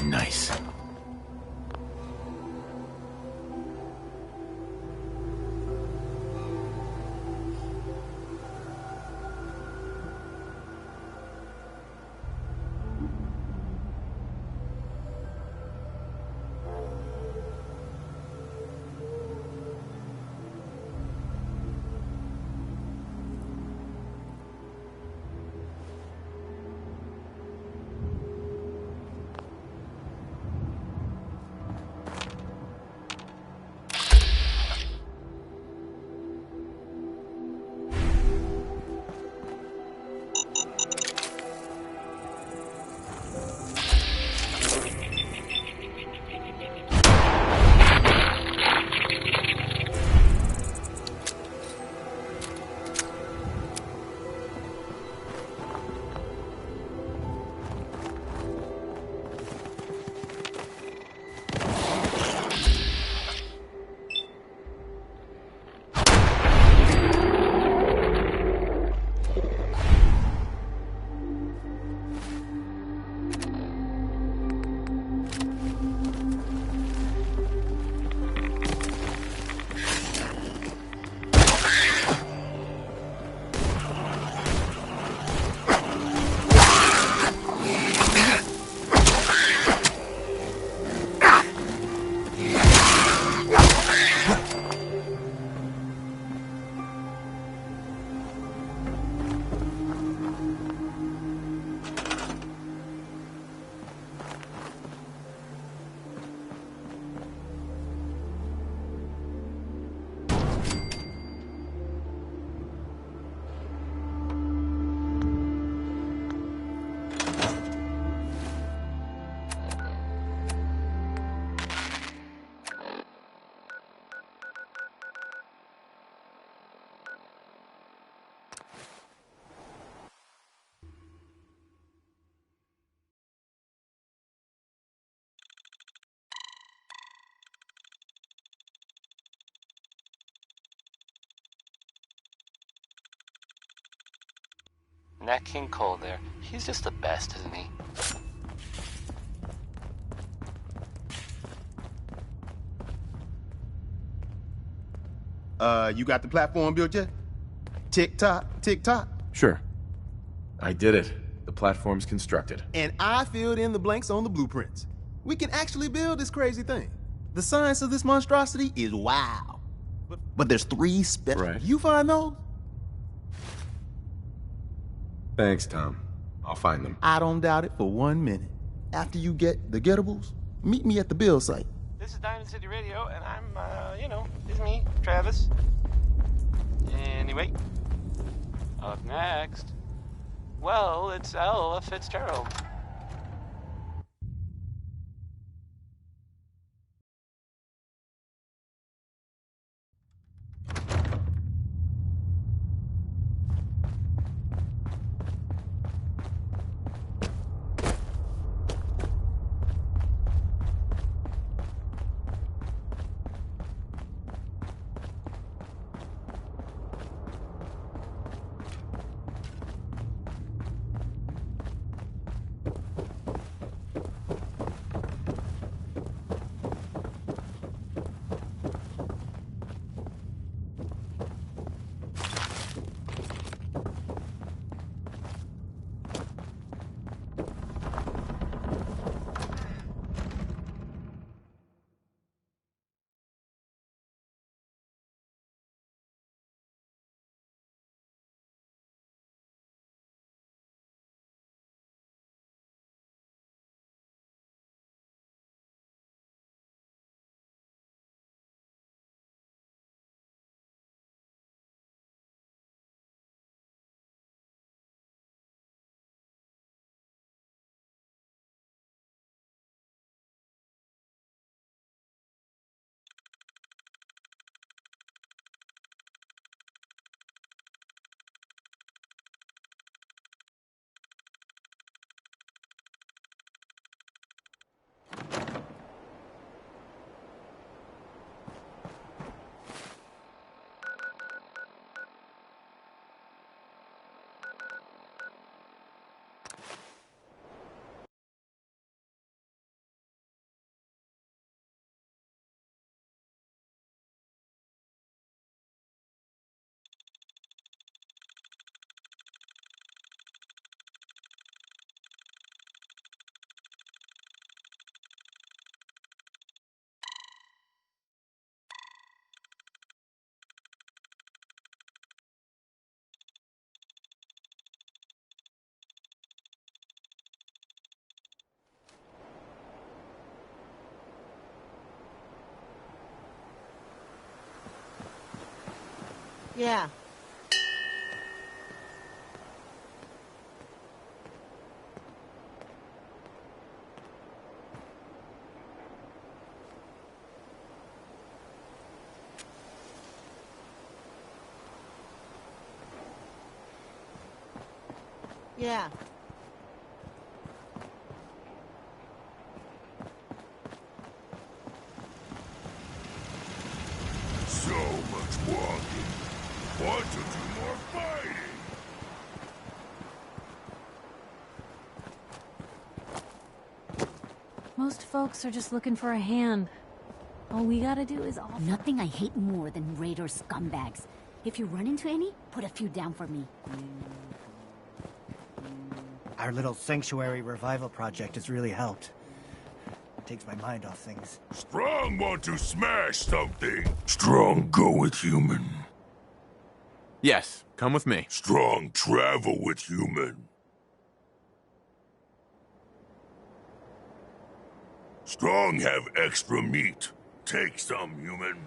Nice. Nat King Cole there. He's just the best, isn't he? You got the platform built yet? Tick-tock, tick-tock. Sure. I did it. The platform's constructed. And I filled in the blanks on the blueprints. We can actually build this crazy thing. The science of this monstrosity is wow. But there's 3 special... Right. You find those? Thanks, Tom. I'll find them. I don't doubt it for 1 minute. After you get the getables, meet me at the build site. This is Diamond City Radio, and I'm, it's me, Travis. Anyway, up next, well, it's Ella Fitzgerald. Yeah. Yeah. So much walking. Want to do more fighting? Most folks are just looking for a hand. All we gotta do is offer. Nothing I hate more than raider scumbags. If you run into any, put a few down for me. Our little sanctuary revival project has really helped. It takes my mind off things. Strong want to smash something. Strong go with human. Yes, come with me. Strong travel with human. Strong have extra meat. Take some, human.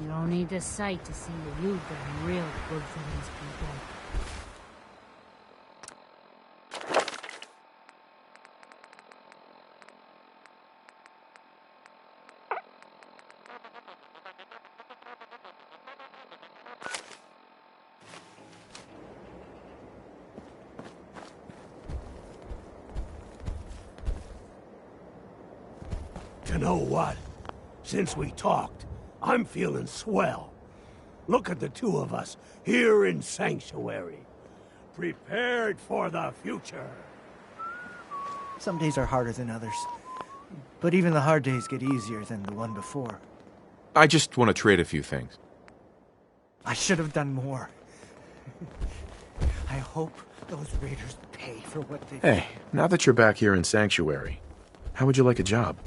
You don't need this sight to see the loot getting real good for these people. You know what? Since we talked, I'm feeling swell. Look at the two of us here in Sanctuary. Prepared for the future. Some days are harder than others. But even the hard days get easier than the one before. I just want to trade a few things. I should have done more. I hope those raiders pay for what they... Hey, now that you're back here in Sanctuary, how would you like a job?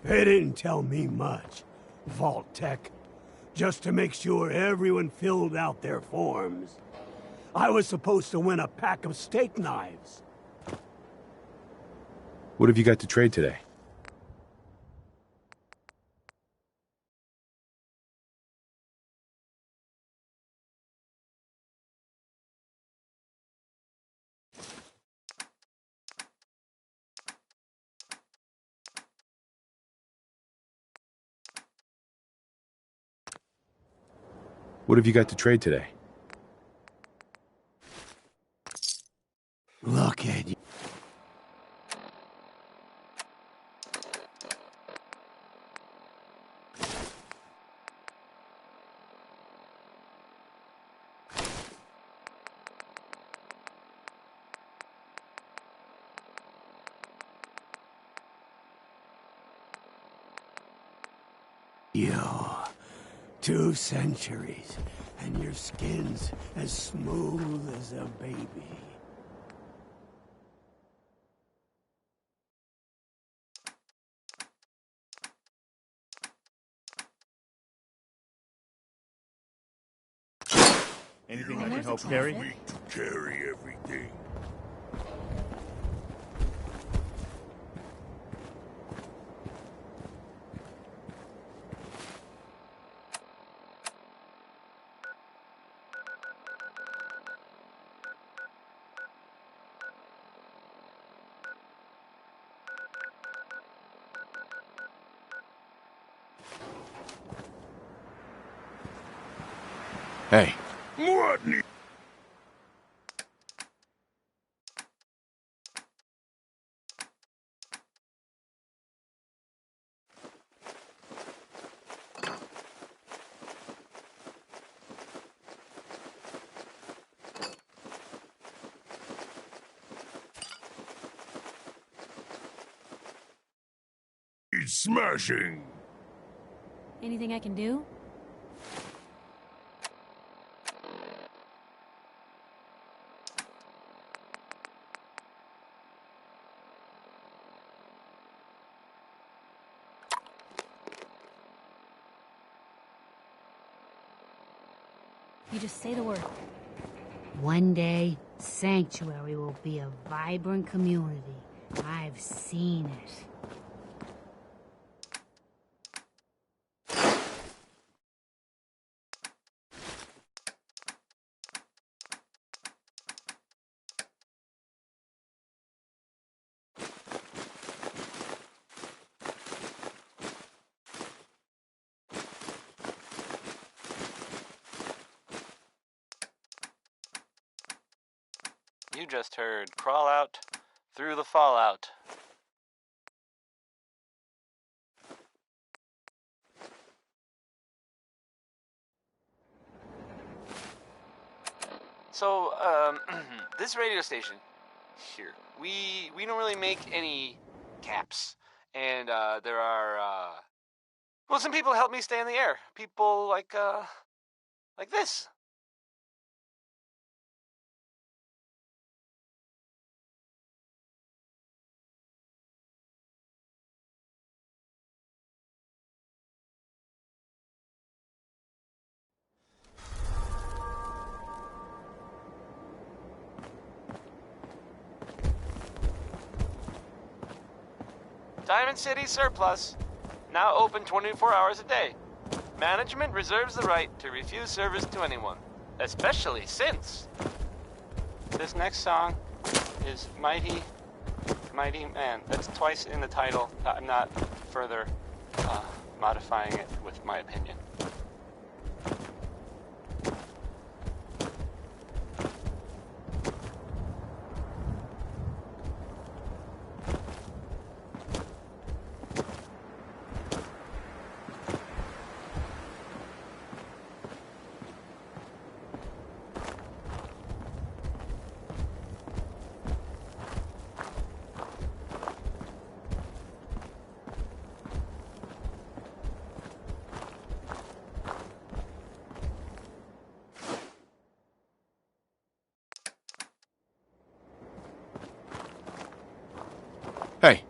They didn't tell me much. Vault Tech. Just to make sure everyone filled out their forms. I was supposed to win a pack of steak knives. What have you got to trade today? What have you got to trade today? Look at you. Yo, 2 centuries, and your skin's as smooth as a baby. Anything I can help carry? Weak to carry everything. Hey, What need? Smashing. Anything I can do? You just say the word. One day, Sanctuary will be a vibrant community. I've seen it. You just heard Crawl Out Through the Fallout. So, this radio station here, we don't really make any caps. And there are, well, some people help me stay in the air. People like this. Diamond City Surplus, now open 24 hours a day. Management reserves the right to refuse service to anyone, especially since this next song is Mighty Man. That's twice in the title. I'm not further modifying it with my opinion. Hey.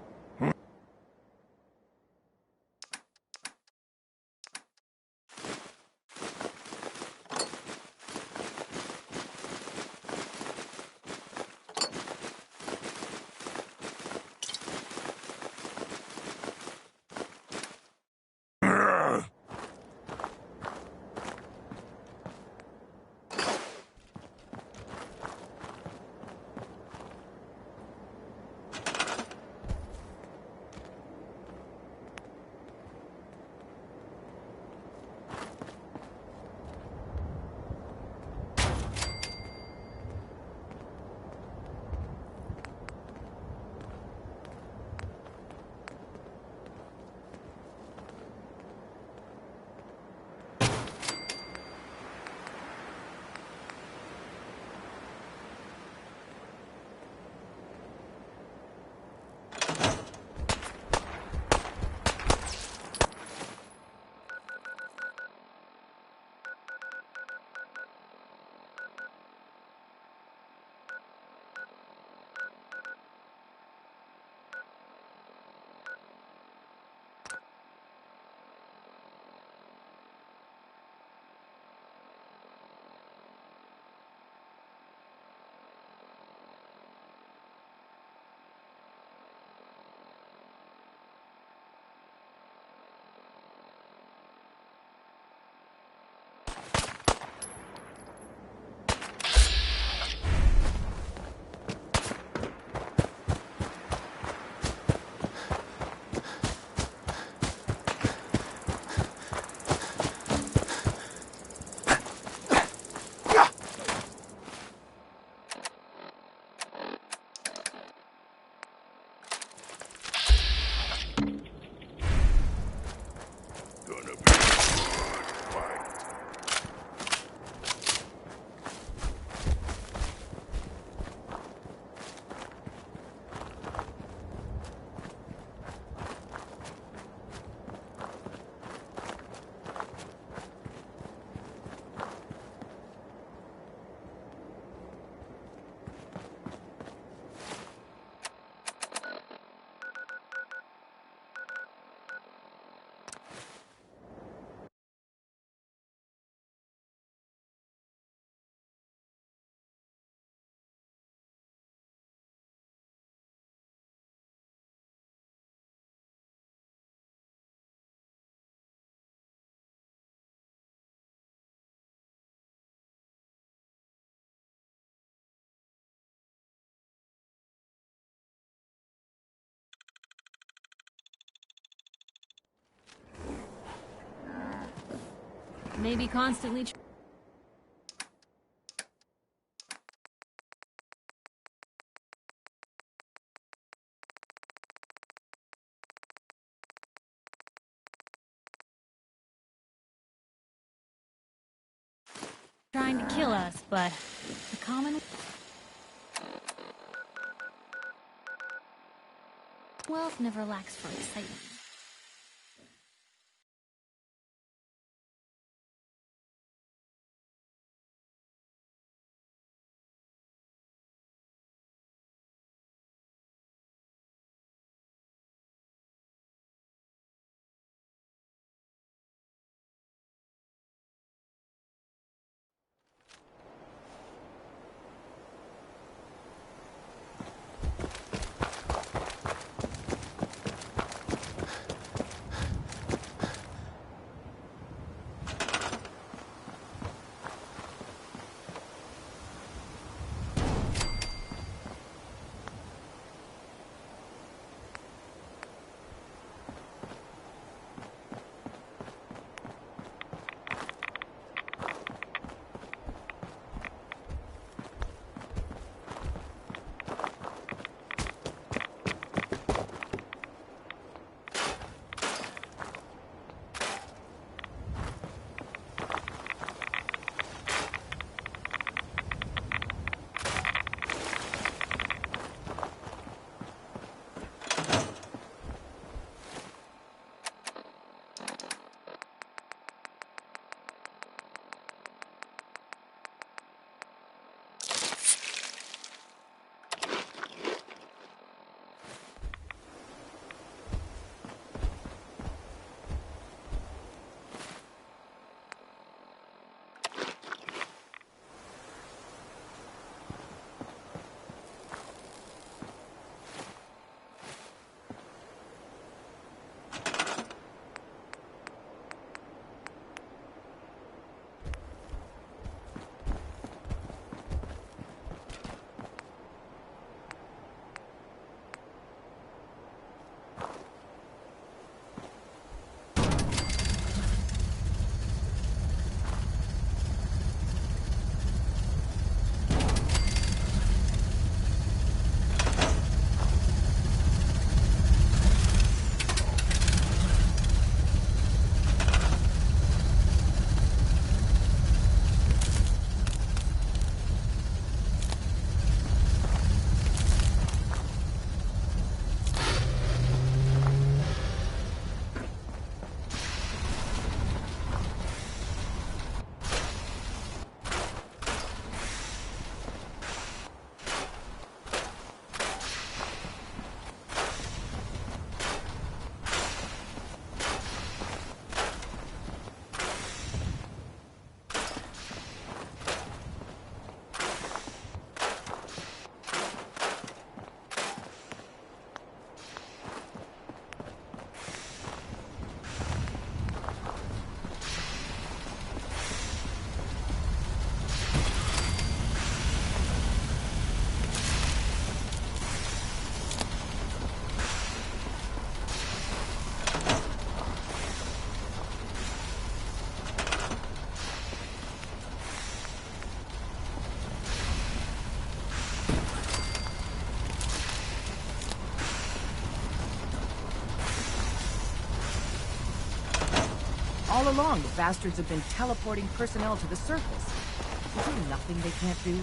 Maybe constantly trying to kill us, but the common wealth never lacks for excitement. All along, the bastards have been teleporting personnel to the surface. Is there nothing they can't do?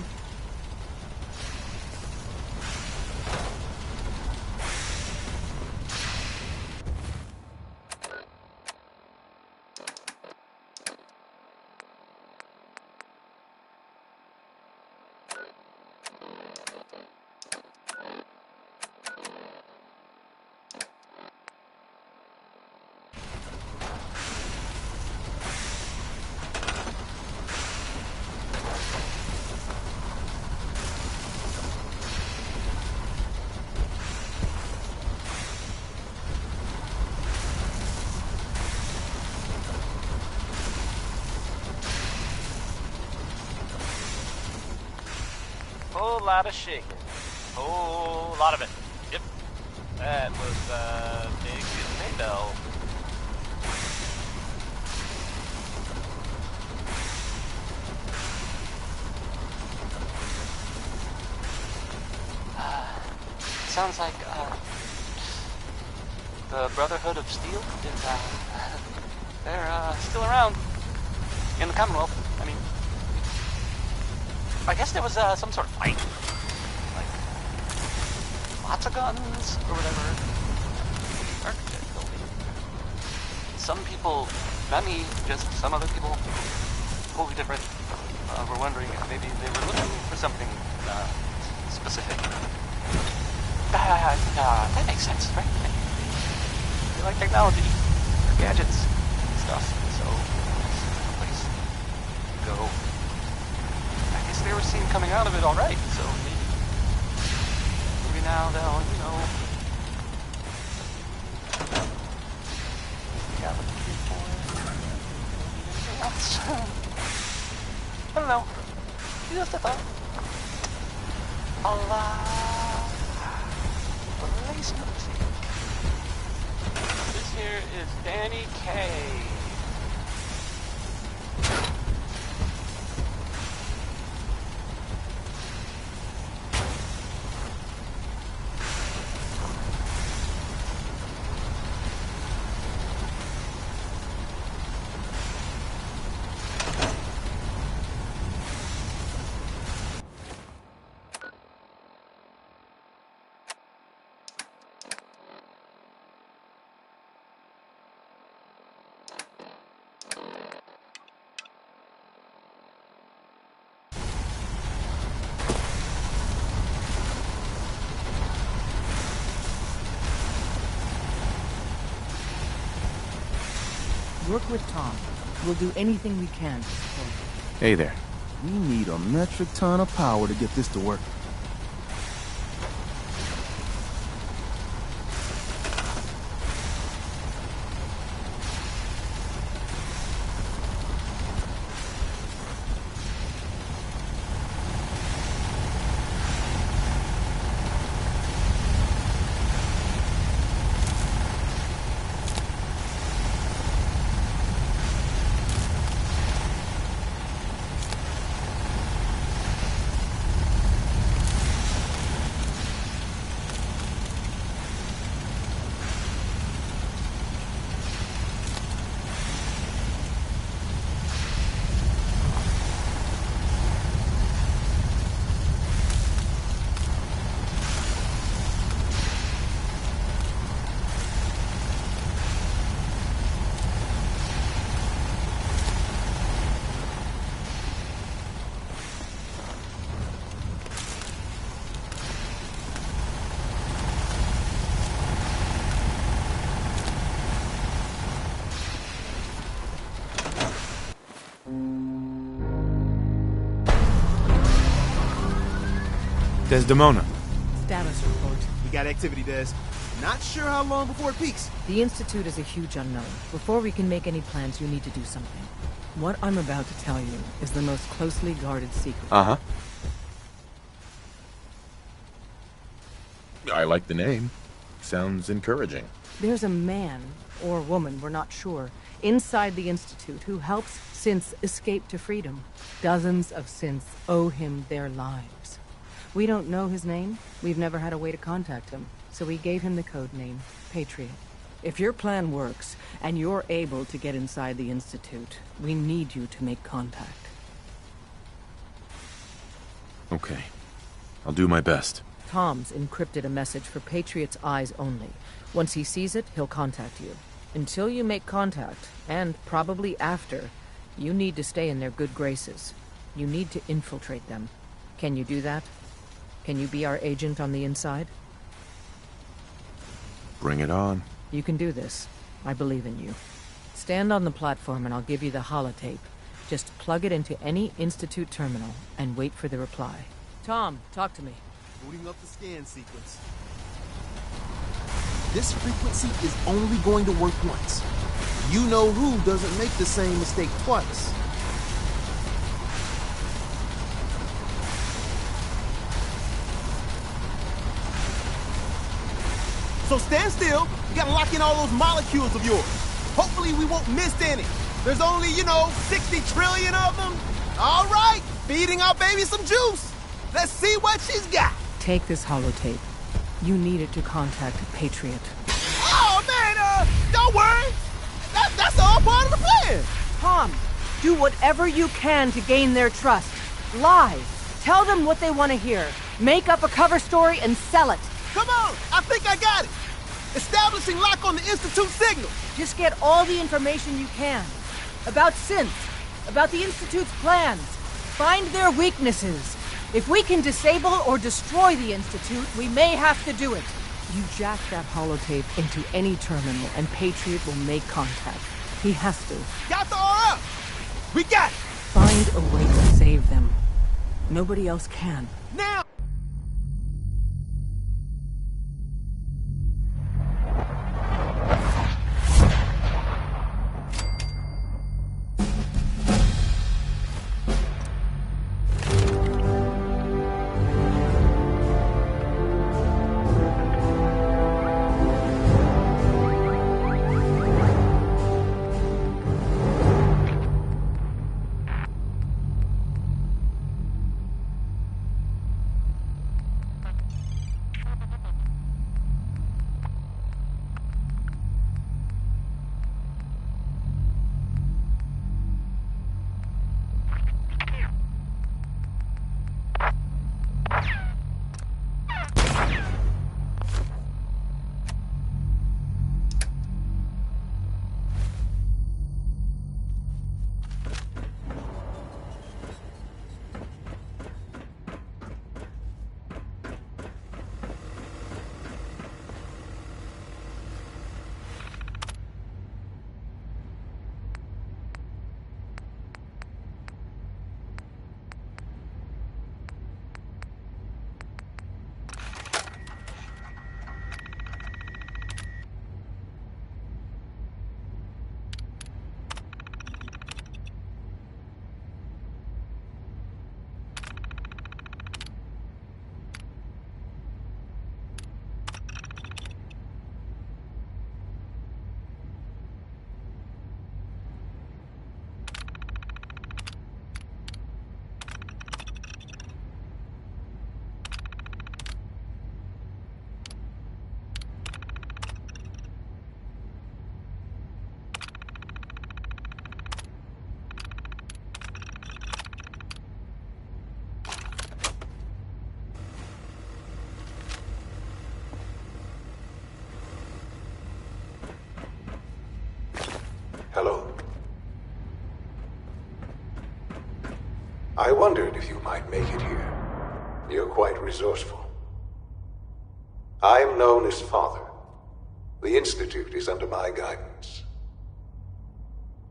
Whole lot of shaking. Whole lot of it. Yep. That was a big Maybell. sounds like, the Brotherhood of Steel is, they're, still around. In the Commonwealth, I mean. I guess there was, some sort of fight. Like, lots of guns, or whatever. Architect building. Some people, not me, just some other people, totally different, were wondering if maybe they were looking for something, specific. That makes sense, right? They like technology, gadgets, stuff, so a place to go. I guess they were seen coming out of it alright, so maybe now they'll, you know, got what they're looking for. Anything else? I don't know. Just a thought. Place noticing. This here is Danny K. Work with Tom. We'll do anything we can to support you. Hey there. We need a metric ton of power to get this to work. Desdemona. Status report. We got activity, Des. Not sure how long before it peaks. The Institute is a huge unknown. Before we can make any plans, you need to do something. What I'm about to tell you is the most closely guarded secret. Uh-huh. I like the name. Sounds encouraging. There's a man, or woman, we're not sure, inside the Institute who helps synths escape to freedom. Dozens of synths owe him their lives. We don't know his name. We've never had a way to contact him, so we gave him the code name, Patriot. If your plan works, and you're able to get inside the Institute, we need you to make contact. Okay. I'll do my best. Tom's encrypted a message for Patriot's eyes only. Once he sees it, he'll contact you. Until you make contact, and probably after, you need to stay in their good graces. You need to infiltrate them. Can you do that? Can you be our agent on the inside? Bring it on. You can do this. I believe in you. Stand on the platform and I'll give you the holotape. Just plug it into any Institute terminal and wait for the reply. Tom, talk to me. Booting up the scan sequence. This frequency is only going to work once. You know who doesn't make the same mistake twice. So stand still. You gotta lock in all those molecules of yours. Hopefully we won't miss any. There's only, 60 trillion of them. All right, feeding our baby some juice. Let's see what she's got. Take this holotape. You needed to contact Patriot. Oh, man, don't worry. That's all part of the plan. Tom, do whatever you can to gain their trust. Lie. Tell them what they want to hear. Make up a cover story and sell it. Come on, I think I got it. Establishing lock on the Institute signal. Just get all the information you can. About synths, about the Institute's plans. Find their weaknesses. If we can disable or destroy the Institute, we may have to do it. You jack that holotape into any terminal and Patriot will make contact. He has to. Got the RF. We got it. Find a way to save them. Nobody else can. Now! Hello. I wondered if you might make it here. You're quite resourceful. I'm known as Father. The Institute is under my guidance.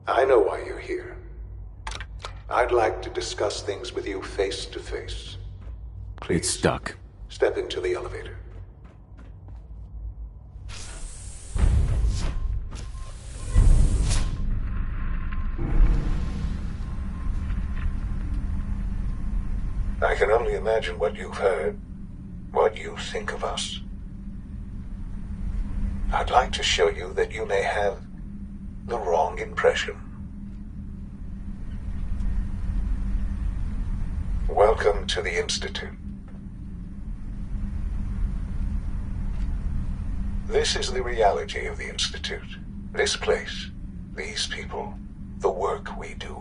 I know why you're here. I'd like to discuss things with you face to face. Please. It's stuck. Step into the elevator. I can only imagine what you've heard, what you think of us. I'd like to show you that you may have the wrong impression. Welcome to the Institute. This is the reality of the Institute. This place, these people, the work we do.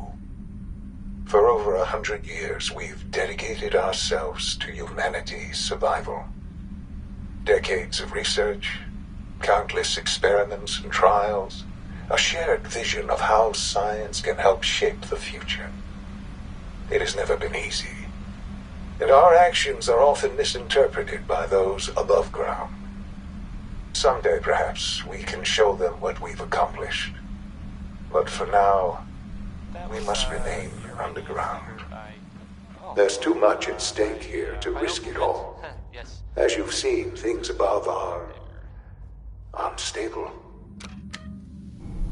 For over 100 years, we've dedicated ourselves to humanity's survival. Decades of research, countless experiments and trials, a shared vision of how science can help shape the future. It has never been easy, and our actions are often misinterpreted by those above ground. Someday, perhaps, we can show them what we've accomplished. But for now, we must remain underground. There's too much at stake here to risk it all. As you've seen, things above are unstable.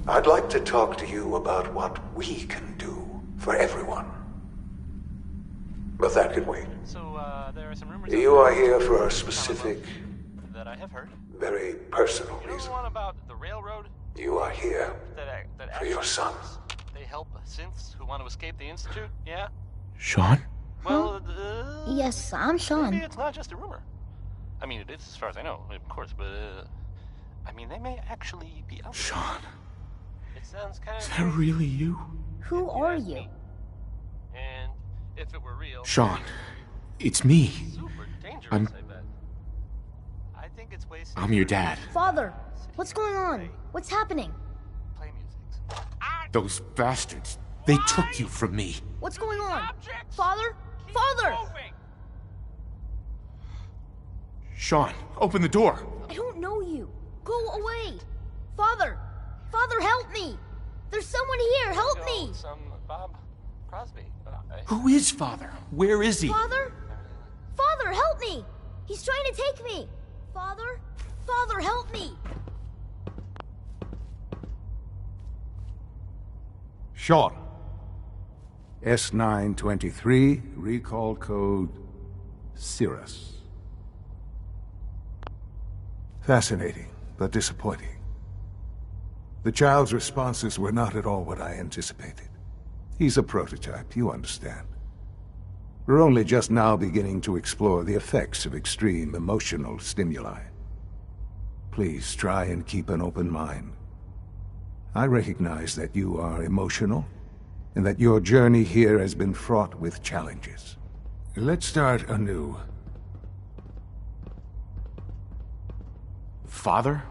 I'd like to talk to you about what we can do for everyone. But that can wait. So, there are some rumors. You are here for a specific, that I have heard. very personal You know the reason. one about the railroad? You are here That for your actually son. works? They help synths who want to escape the Institute? Yeah? Sean? Well, Yes, I'm Sean. maybe it's not just a rumor. I mean, it is as far as I know, of course, but, I mean, they may actually be out. Sean. It sounds kind of... Is that really you? Who are you? And if it were real... Sean. It's me. Super dangerous, I'm- I bet. I think it's way I'm your dad. Father, what's going on? What's happening? Play music. Those bastards. They took you from me. What's going on? Father? Father! Sean, open the door. I don't know you. Go away. Father! Father, help me! There's someone here, help me! Some Bob Crosby. Who is Father? Where is he? Father? Father, help me! He's trying to take me! Father? Father, help me! Sean. S923, recall code Cirrus. Fascinating, but disappointing. The child's responses were not at all what I anticipated. He's a prototype, you understand. We're only just now beginning to explore the effects of extreme emotional stimuli. Please try and keep an open mind. I recognize that you are emotional, and that your journey here has been fraught with challenges. Let's start anew. Father?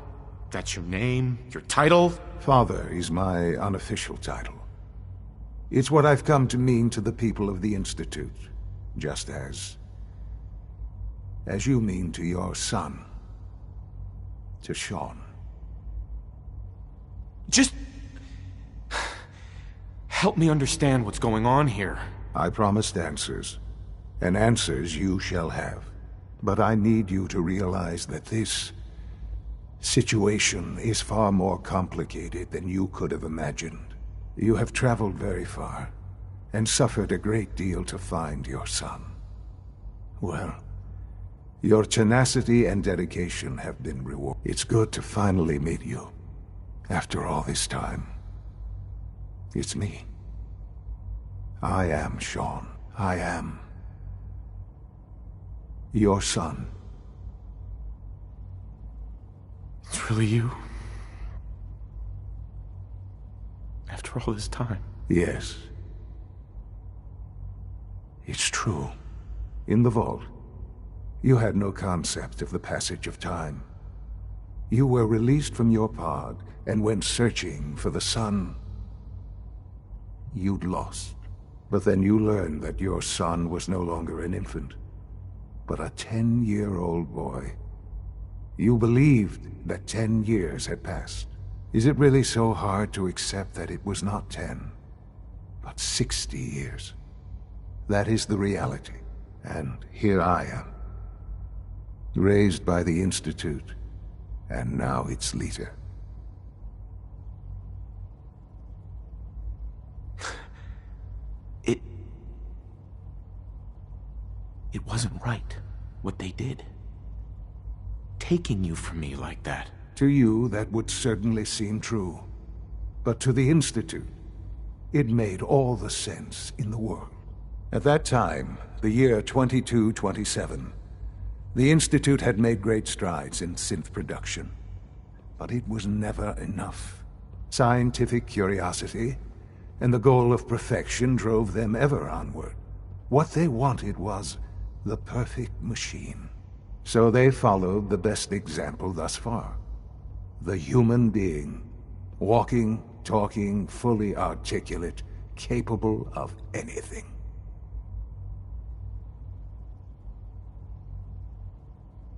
That's your name? Your title? Father is my unofficial title. It's what I've come to mean to the people of the Institute, just as you mean to your son, to Sean. Just... help me understand what's going on here. I promised answers, and answers you shall have. But I need you to realize that this situation is far more complicated than you could have imagined. You have traveled very far, and suffered a great deal to find your son. Well, your tenacity and dedication have been rewarded. It's good to finally meet you, after all this time. It's me. I am Sean. I am your son. It's really you? After all this time? Yes. It's true. In the vault, you had no concept of the passage of time. You were released from your pod and went searching for the son you'd lost. But then you learned that your son was no longer an infant, but a 10-year-old boy. You believed that 10 years had passed. Is it really so hard to accept that it was not 10, but 60 years? That is the reality, and here I am. Raised by the Institute, and now its leader. It wasn't right, what they did. Taking you from me like that. To you, that would certainly seem true. But to the Institute, it made all the sense in the world. At that time, the year 2227, the Institute had made great strides in synth production. But it was never enough. Scientific curiosity and the goal of perfection drove them ever onward. What they wanted was the perfect machine. So they followed the best example thus far. The human being. Walking, talking, fully articulate, capable of anything.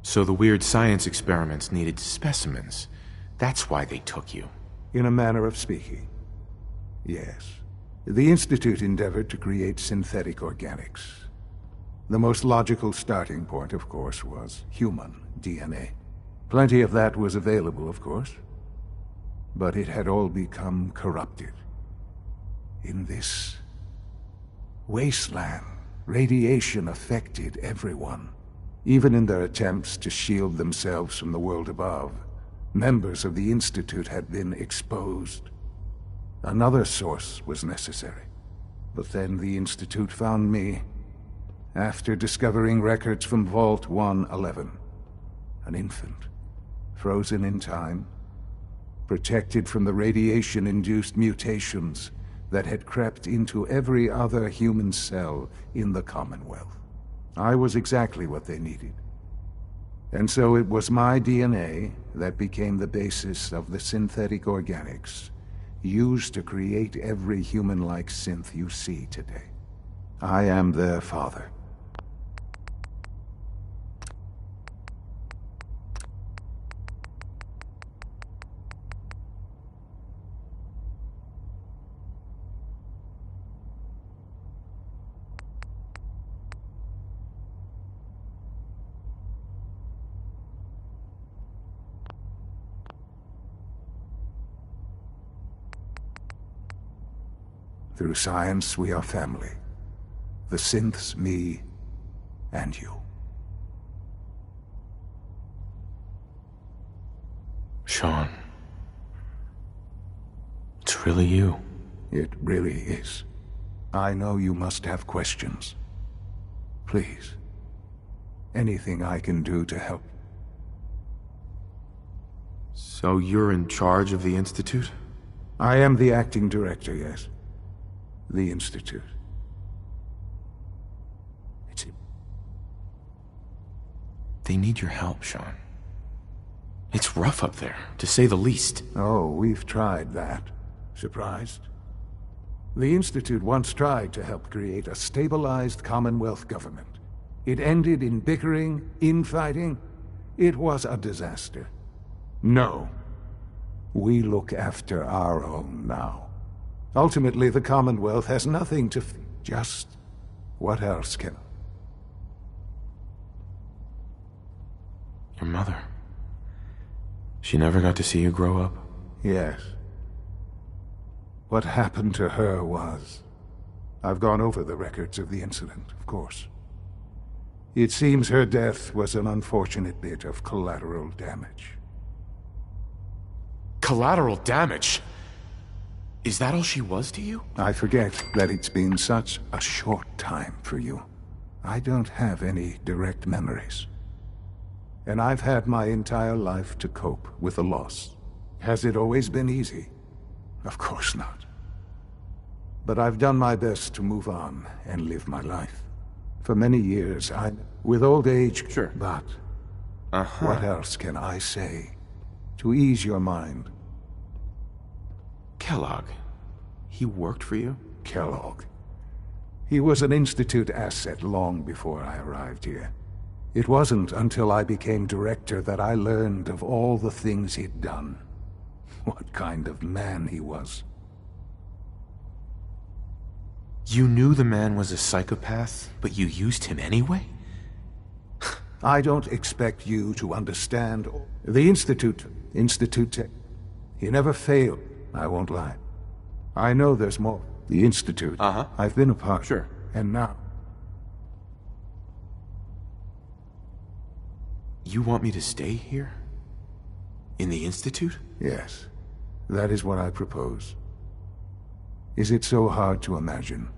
So the weird science experiments needed specimens. That's why they took you. In a manner of speaking. Yes. The Institute endeavored to create synthetic organics. The most logical starting point, of course, was human DNA. Plenty of that was available, of course. But it had all become corrupted. In this wasteland, radiation affected everyone. Even in their attempts to shield themselves from the world above, members of the Institute had been exposed. Another source was necessary. But then the Institute found me, after discovering records from Vault 111. an infant, frozen in time, protected from the radiation-induced mutations that had crept into every other human cell in the Commonwealth. I was exactly what they needed. And so it was my DNA that became the basis of the synthetic organics used to create every human-like synth you see today. I am their father. Through science, we are family. The synths, me, and you. Sean. It's really you. It really is. I know you must have questions. Please. Anything I can do to help. So you're in charge of the Institute? I am the acting director, yes. The Institute. They need your help, Sean. It's rough up there, to say the least. Oh, we've tried that. Surprised? The Institute once tried to help create a stabilized Commonwealth government. It ended in bickering, infighting. It was a disaster. No. We look after our own now. Ultimately, the Commonwealth has nothing to just what else can... Your mother. She never got to see you grow up? Yes. What happened to her was... I've gone over the records of the incident, of course. It seems her death was an unfortunate bit of collateral damage. Collateral damage? Is that all she was to you? I forget that it's been such a short time for you. I don't have any direct memories. And I've had my entire life to cope with the loss. Has it always been easy? Of course not. But I've done my best to move on and live my life. For many years, with old age... Sure. But... What else can I say to ease your mind? Kellogg. He worked for you? Kellogg. He was an Institute asset long before I arrived here. It wasn't until I became director that I learned of all the things he'd done. What kind of man he was. You knew the man was a psychopath, but you used him anyway? I don't expect you to understand. The Institute... He never failed, I won't lie. I know there's more. The Institute. I've been a part. Sure. And now... You want me to stay here? In the Institute? Yes. That is what I propose. Is it so hard to imagine?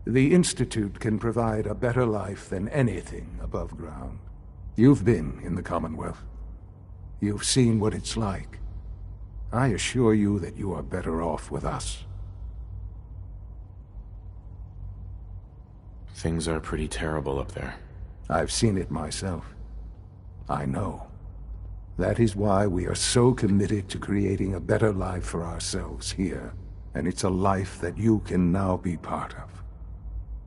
The Institute can provide a better life than anything above ground. You've been in the Commonwealth. You've seen what it's like. I assure you that you are better off with us. Things are pretty terrible up there. I've seen it myself. I know. That is why we are so committed to creating a better life for ourselves here. And it's a life that you can now be part of.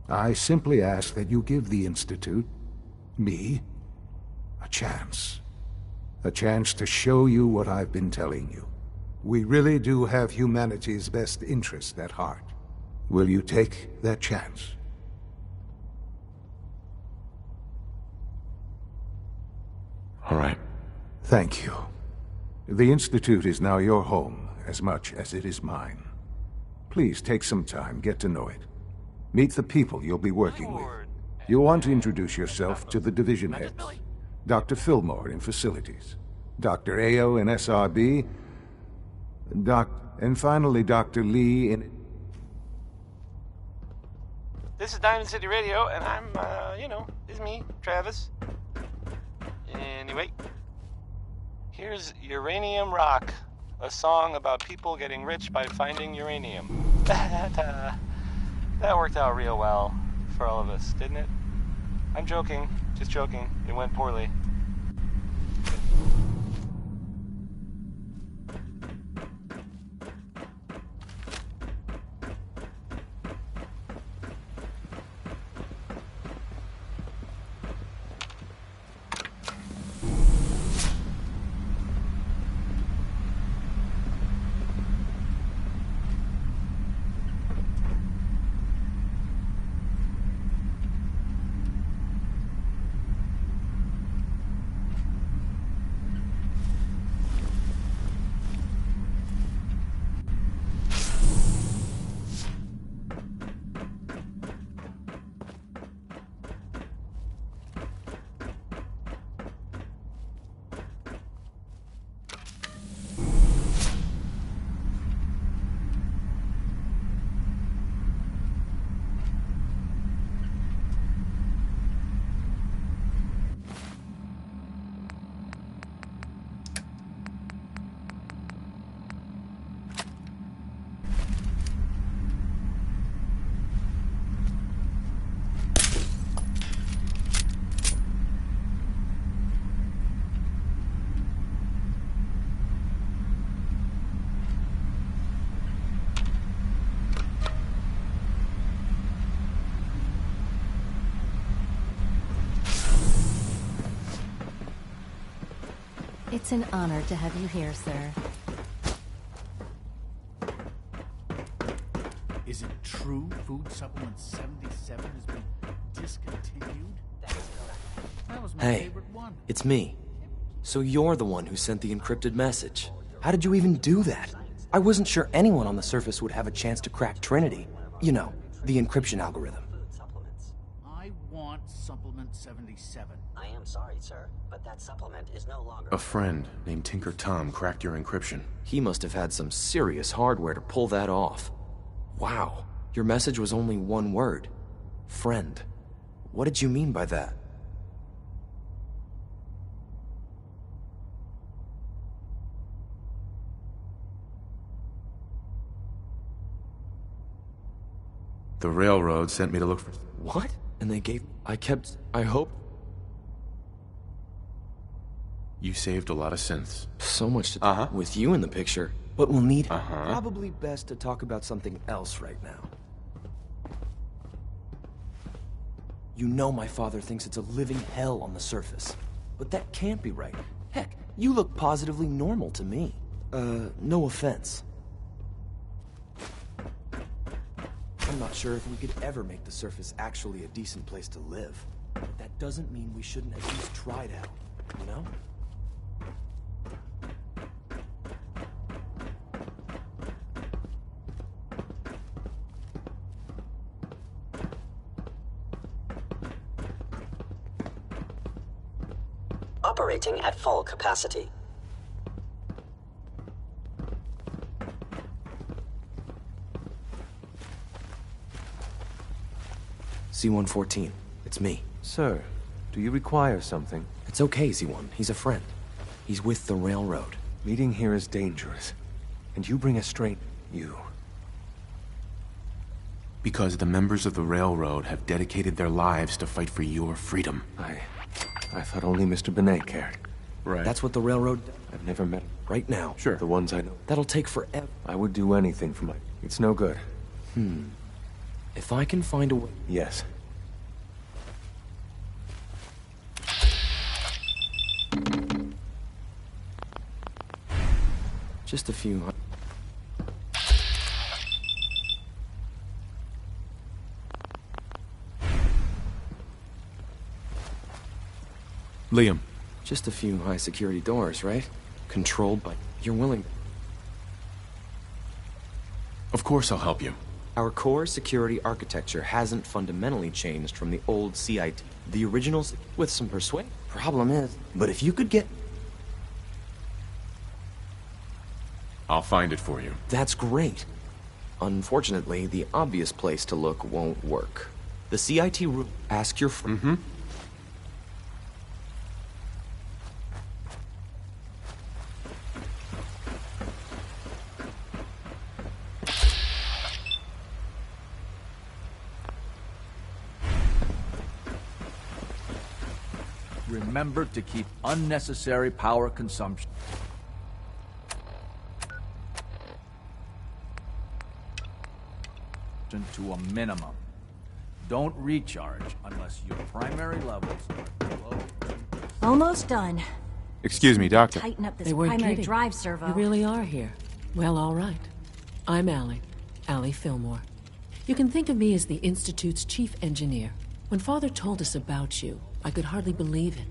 I simply ask that you give the Institute, me, a chance. A chance to show you what I've been telling you. We really do have humanity's best interest at heart. Will you take that chance? All right. Thank you. The Institute is now your home, as much as it is mine. Please take some time, get to know it. Meet the people you'll be working with. You'll want to introduce yourself to the division heads. Dr. Fillmore in Facilities, Dr. Ayo in SRB, and finally Dr. Lee in... This is Diamond City Radio, and I'm, it's me, Travis. Anyway, Here's Uranium Rock, a song about people getting rich by finding uranium. That worked out real well for all of us, didn't it? I'm joking, just joking. It went poorly. It's an honor to have you here, sir. Is it true Food Supplement 77 has been discontinued? That was my favorite one. It's me. So you're the one who sent the encrypted message. How did you even do that? I wasn't sure anyone on the surface would have a chance to crack Trinity. You know, the encryption algorithm. I want Supplement 77. I am sorry, sir, but that supplement is no longer... A friend named Tinker Tom cracked your encryption. He must have had some serious hardware to pull that off. Wow, your message was only one word. Friend. What did you mean by that? The railroad sent me to look for... What? And they gave... I hope... You saved a lot of synths. So much to with you in the picture. But we'll need... Probably best to talk about something else right now. You know my father thinks it's a living hell on the surface. But that can't be right. Heck, you look positively normal to me. No offense. I'm not sure if we could ever make the surface actually a decent place to live. But that doesn't mean we shouldn't at least try it out, you know? Operating at full capacity. C-114, it's me. Sir, do you require something? It's okay, Z1. He's a friend. He's with the railroad. Meeting here is dangerous. And you bring a strain... You. Because the members of the railroad have dedicated their lives to fight for your freedom. I thought only Mr. Benet cared. Right. That's what the railroad... I've never met him. Right now. Sure. The ones I know. That'll take forever. I would do anything for my... It's no good. If I can find a way... Yes. Just a few... Liam. Just a few high-security doors, right? Controlled by... You're willing... Of course I'll help you. Our core security architecture hasn't fundamentally changed from the old CIT. The originals, with some persuasion. Problem is... But if you could get... I'll find it for you. That's great. Unfortunately, the obvious place to look won't work. The CIT room... Ask your... remember to keep unnecessary power consumption to a minimum. Don't recharge unless your primary levels are below. Almost done. Excuse me, Doctor. Tighten up this They weren't primary kidding. drive servo. You really are here. Well, all right. I'm Allie Fillmore. You can think of me as the Institute's chief engineer. When Father told us about you, I could hardly believe it.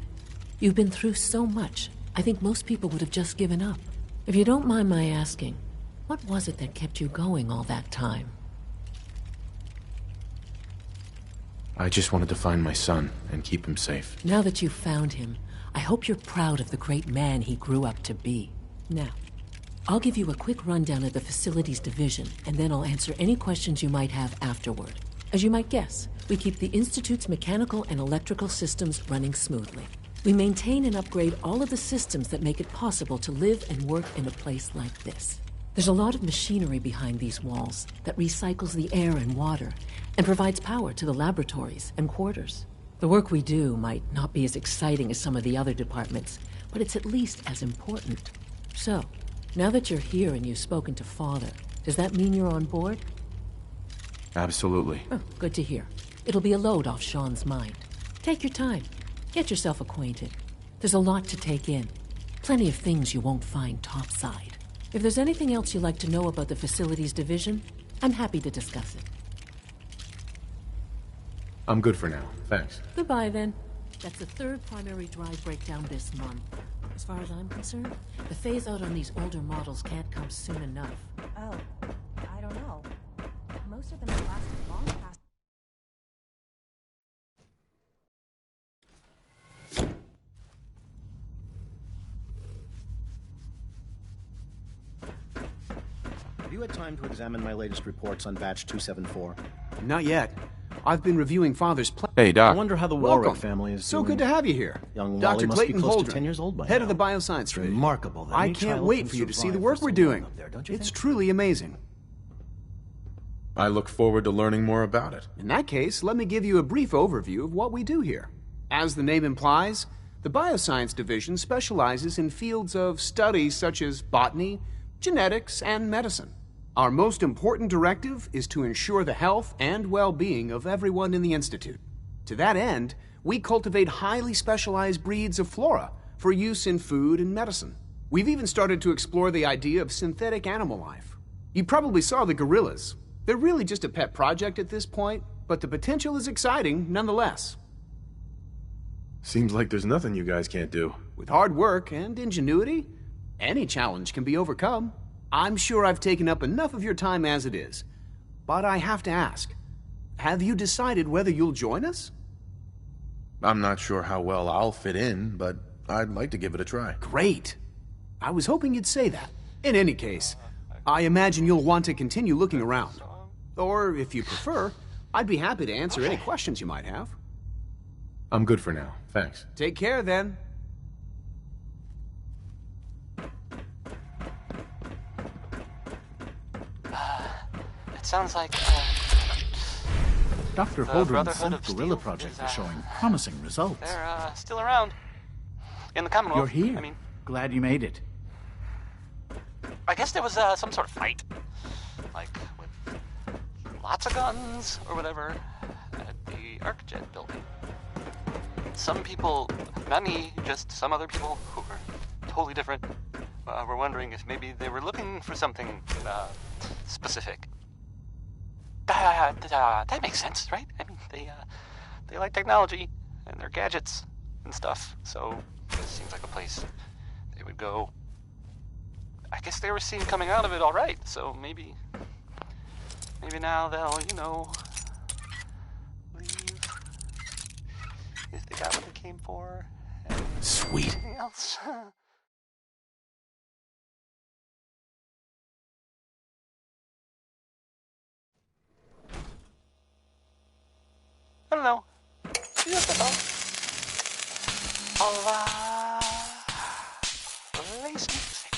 You've been through so much, I think most people would have just given up. If you don't mind my asking, what was it that kept you going all that time? I just wanted to find my son and keep him safe. Now that you've found him, I hope you're proud of the great man he grew up to be. Now, I'll give you a quick rundown of the Facilities Division, and then I'll answer any questions you might have afterward. As you might guess, we keep the Institute's mechanical and electrical systems running smoothly. We maintain and upgrade all of the systems that make it possible to live and work in a place like this. There's a lot of machinery behind these walls that recycles the air and water and provides power to the laboratories and quarters. The work we do might not be as exciting as some of the other departments, but it's at least as important. So, now that you're here and you've spoken to Father, does that mean you're on board? Absolutely. Oh, good to hear. It'll be a load off Sean's mind. Take your time. Get yourself acquainted. There's a lot to take in. Plenty of things you won't find topside. If there's anything else you'd like to know about the Facilities Division, I'm happy to discuss it. I'm good for now. Thanks. Goodbye, then. That's the third primary drive breakdown this month. As far as I'm concerned, the phase-out on these older models can't come soon enough. Oh, I don't know. Most of them have lasted long past... Have you had time to examine my latest reports on Batch 274? Not yet. I've been reviewing Father's plan. Hey, Doc. I wonder how the Warwick Welcome. family is So doing. good to have you here. Young Dr. Wally must Clayton be close to Holdren, 10 years old by head now. of the Bioscience Division. Remarkable that I any can't child wait can for you to see survive the for work so we're long doing. up there, don't you It's think? truly amazing. I look forward to learning more about it. In that case, let me give you a brief overview of what we do here. As the name implies, the Bioscience Division specializes in fields of study such as botany, genetics, and medicine. Our most important directive is to ensure the health and well-being of everyone in the Institute. To that end, we cultivate highly specialized breeds of flora for use in food and medicine. We've even started to explore the idea of synthetic animal life. You probably saw the gorillas. They're really just a pet project at this point, but the potential is exciting nonetheless. Seems like there's nothing you guys can't do. With hard work and ingenuity, any challenge can be overcome. I'm sure I've taken up enough of your time as it is, but I have to ask, have you decided whether you'll join us? I'm not sure how well I'll fit in, but I'd like to give it a try. Great. I was hoping you'd say that. In any case, I imagine you'll want to continue looking around. Or, if you prefer, I'd be happy to answer any questions you might have. I'm good for now. Thanks. Take care, then. It sounds like, Dr. The Holdren's Brotherhood Synth of Gorilla Steel project is, is showing promising results. they're, still around. In the Commonwealth. You're here. I mean, Glad you made it. I guess there was, some sort of fight. Like, with lots of guns, or whatever, at the ArcJet building. Some people, not me, just some other people who were totally different, were wondering if maybe they were looking for something, specific. That makes sense, right? I mean, they like technology and their gadgets and stuff, so this seems like a place they would go. I guess they were seen coming out of it all right, so maybe now they'll, leave if they got what they came for. Sweet. Anything else? I don't know. Just a thought. Lace music.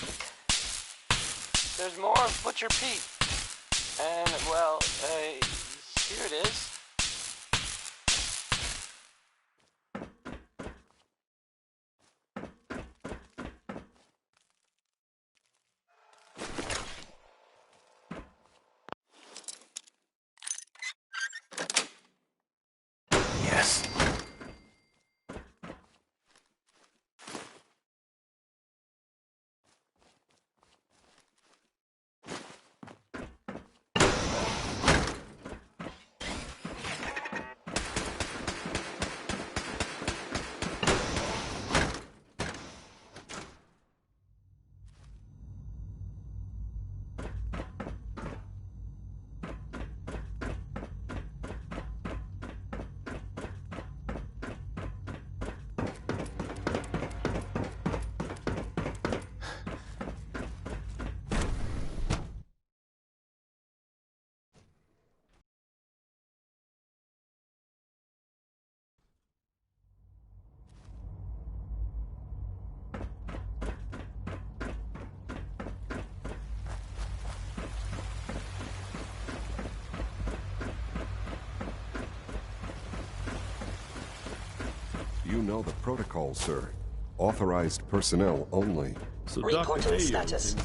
There's more of Butcher Pete. And, well, here it is. know the protocol, sir. Authorized personnel only. So Reporting status.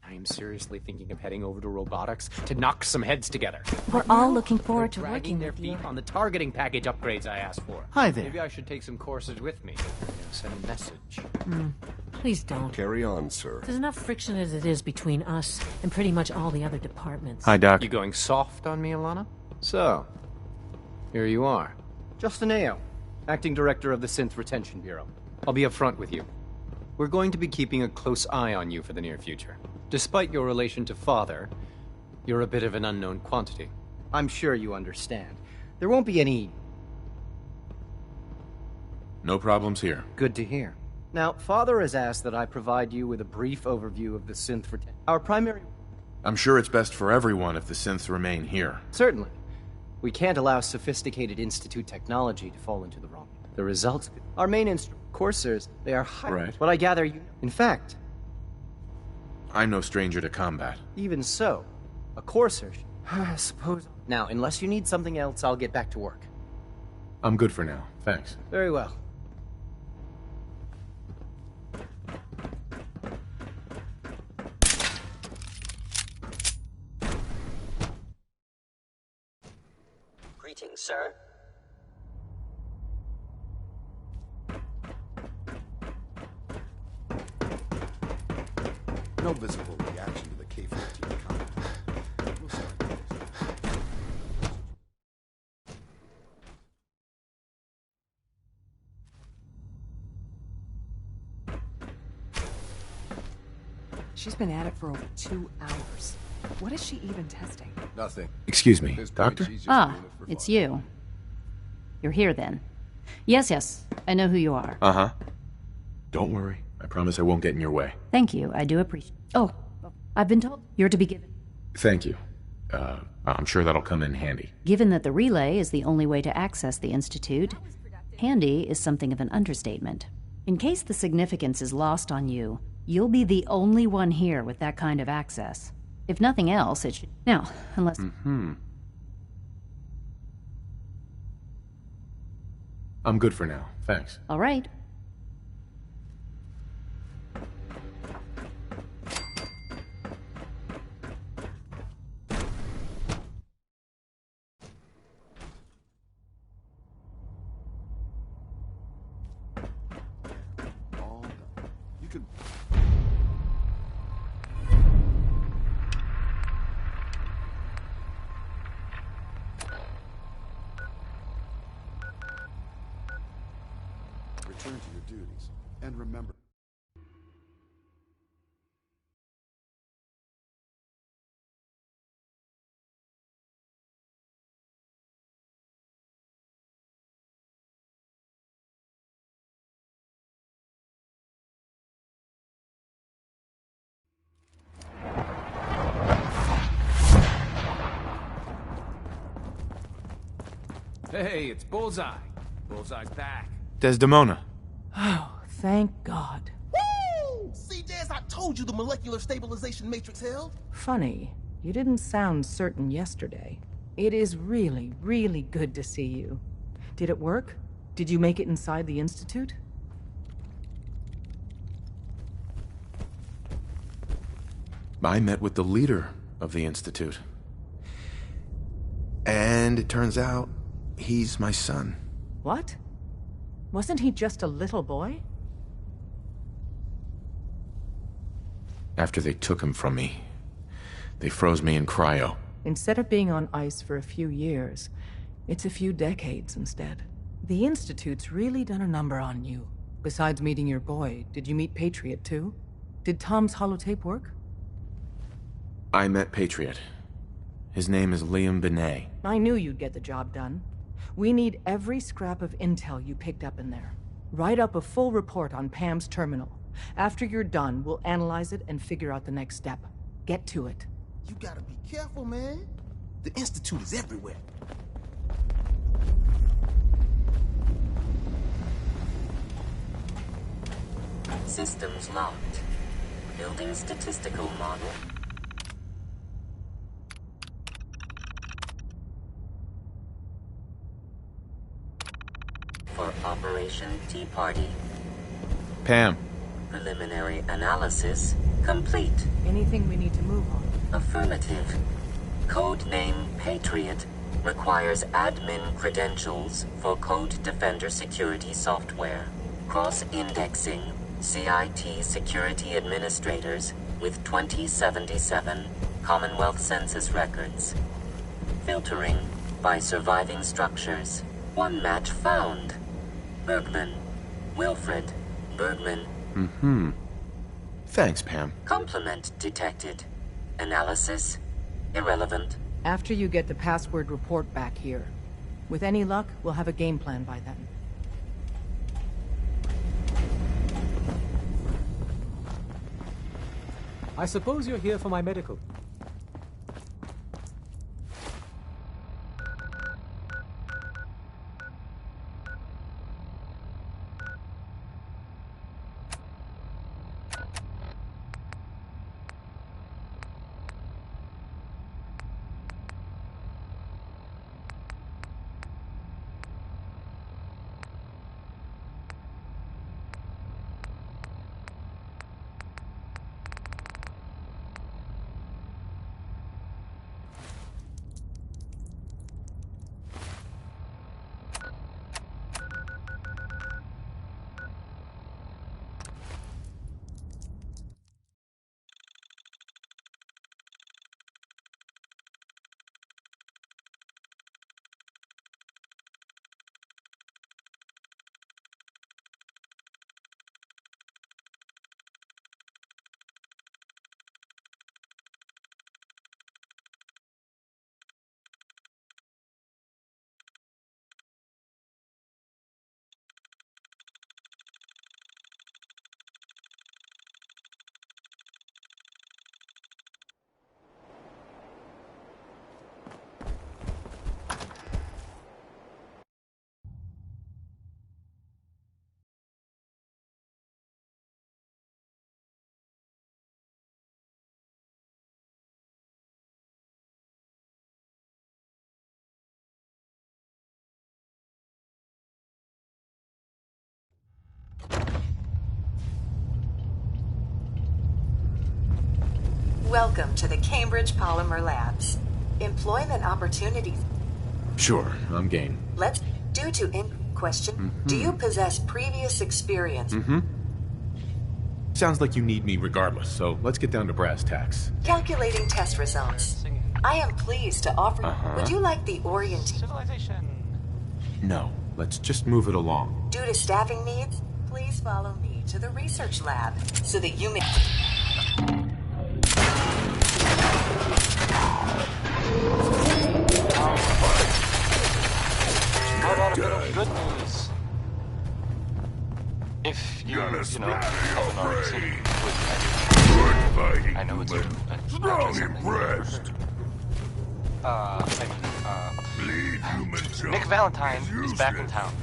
I am seriously thinking of heading over to robotics to knock some heads together. We're all looking forward to Dragging working their with you. feet on the targeting package upgrades I asked for. Hi there. Maybe I should take some courses with me. Send a message. Please don't. Carry on, sir. There's enough friction as it is between us and pretty much all the other departments. Hi, Doc. You going soft on me, Alana? So, here you are. Justin Ayo, Acting Director of the Synth Retention Bureau. I'll be upfront with you. We're going to be keeping a close eye on you for the near future. Despite your relation to Father, you're a bit of an unknown quantity. I'm sure you understand. There won't be any... No problems here. Good to hear. Now, Father has asked that I provide you with a brief overview of the synth retention. Our primary... I'm sure it's best for everyone if the synths remain here. Certainly. We can't allow sophisticated Institute technology to fall into the wrong. The results... Our main coursers, they are high... Right. But I gather you... In fact... I'm no stranger to combat. Even so, a courser... I suppose... Now, unless you need something else, I'll get back to work. I'm good for now. Thanks. Very well. Greetings, sir. No visible reaction to the K-14 comment. We'll start with this. She's been at it for over 2 hours. What is she even testing? Nothing. Excuse me, Doctor? Ah, it's you. You're here then. Yes, I know who you are. Uh-huh. Don't worry. I promise I won't get in your way. Thank you, I do appreciate... Oh, I've been told you're to be given... Thank you. I'm sure that'll come in handy. Given that the relay is the only way to access the Institute, handy is something of an understatement. In case the significance is lost on you, you'll be the only one here with that kind of access. If nothing else, it should... Now, unless... I'm good for now. Thanks. All right. All done. You can... Return to your duties. And remember... Hey, it's Bullseye. Bullseye's back. Desdemona. Oh, thank God. Woo! See, Des, I told you the molecular stabilization matrix held. Funny, you didn't sound certain yesterday. It is really, really good to see you. Did it work? Did you make it inside the Institute? I met with the leader of the Institute. And it turns out, he's my son. What? Wasn't he just a little boy? After they took him from me, they froze me in cryo. Instead of being on ice for a few years, it's a few decades instead. The Institute's really done a number on you. Besides meeting your boy, did you meet Patriot too? Did Tom's holotape work? I met Patriot. His name is Liam Benet. I knew you'd get the job done. We need every scrap of intel you picked up in there. Write up a full report on Pam's terminal. After you're done, we'll analyze it and figure out the next step. Get to it. You gotta be careful, man. The Institute is everywhere. Systems locked. Building statistical model. Operation Tea Party. Pam. Preliminary analysis complete. Anything we need to move on? Affirmative. Codename Patriot requires admin credentials for Code Defender security software. Cross-indexing CIT security administrators with 2077 Commonwealth Census records. Filtering by surviving structures. One match found. Bergman. Wilfred Bergman. Mm-hmm. Thanks, Pam. Complement detected. Analysis irrelevant. After you get the password report back here. With any luck, we'll have a game plan by then. I suppose you're here for my medical. Welcome to the Cambridge Polymer Labs. Employment opportunities. Sure, I'm game. Let's due to in question. Do you possess previous experience? Sounds like you need me regardless, so let's get down to brass tacks. Calculating test results. I am pleased to offer. Would you like the orientation? Civilization. No, let's just move it along. Due to staffing needs, please follow me to the research lab so that you may. How about a bit of good news? If you haven't already seen it with Magic. I know it's Strong impressed. Nick Valentine is back in town.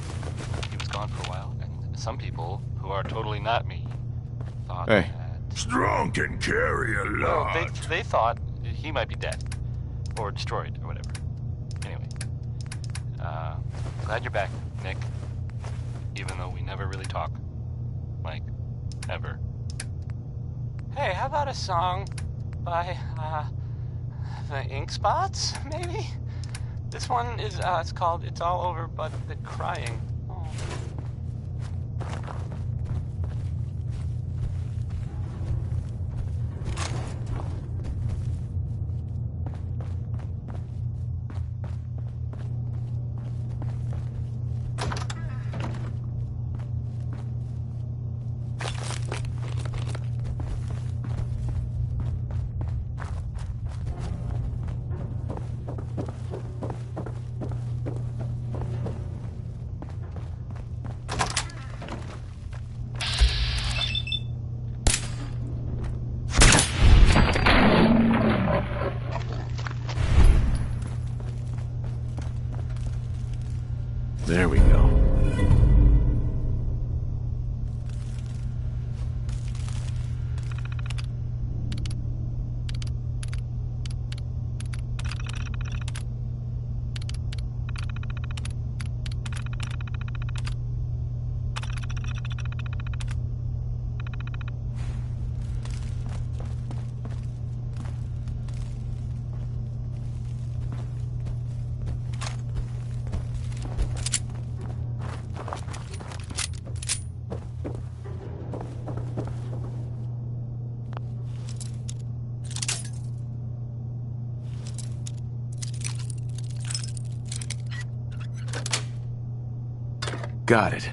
He was gone for a while, and some people who are totally not me thought Hey. Strong can carry a lot. Well, they thought he might be dead or destroyed or whatever. Anyway, glad you're back, Nick. Even though we never really talk, like ever. Hey, how about a song by the Ink Spots? Maybe. This one is it's called "It's All Over But the Crying." Oh. There we go. Got it.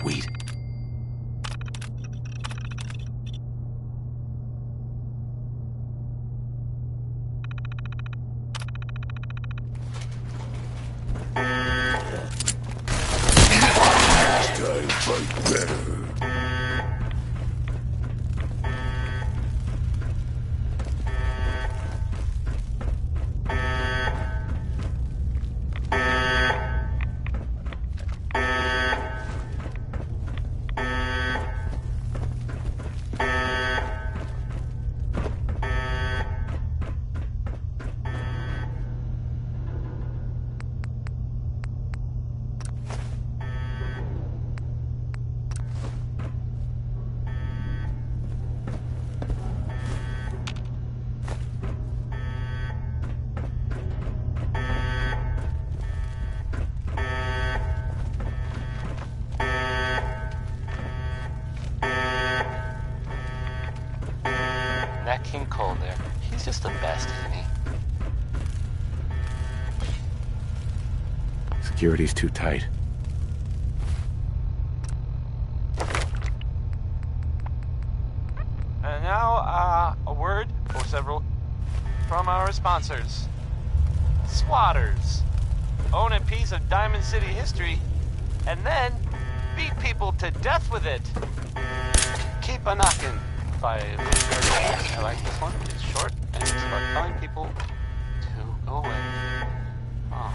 Sweet. I'll fight better. That King Cole there, he's just the best, isn't he? Security's too tight. And now, a word or several from our sponsors. Swatters. Own a piece of Diamond City history, and then beat people to death with it. Keep a knockin'. By I like this one. It's short and it's about telling people to go away. Oh,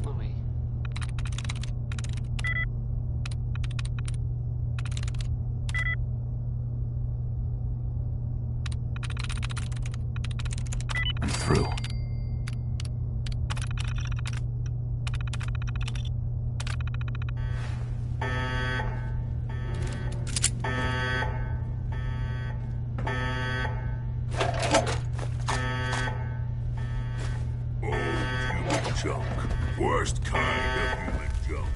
Louis. I'm through. Junk. Worst kind of human junk.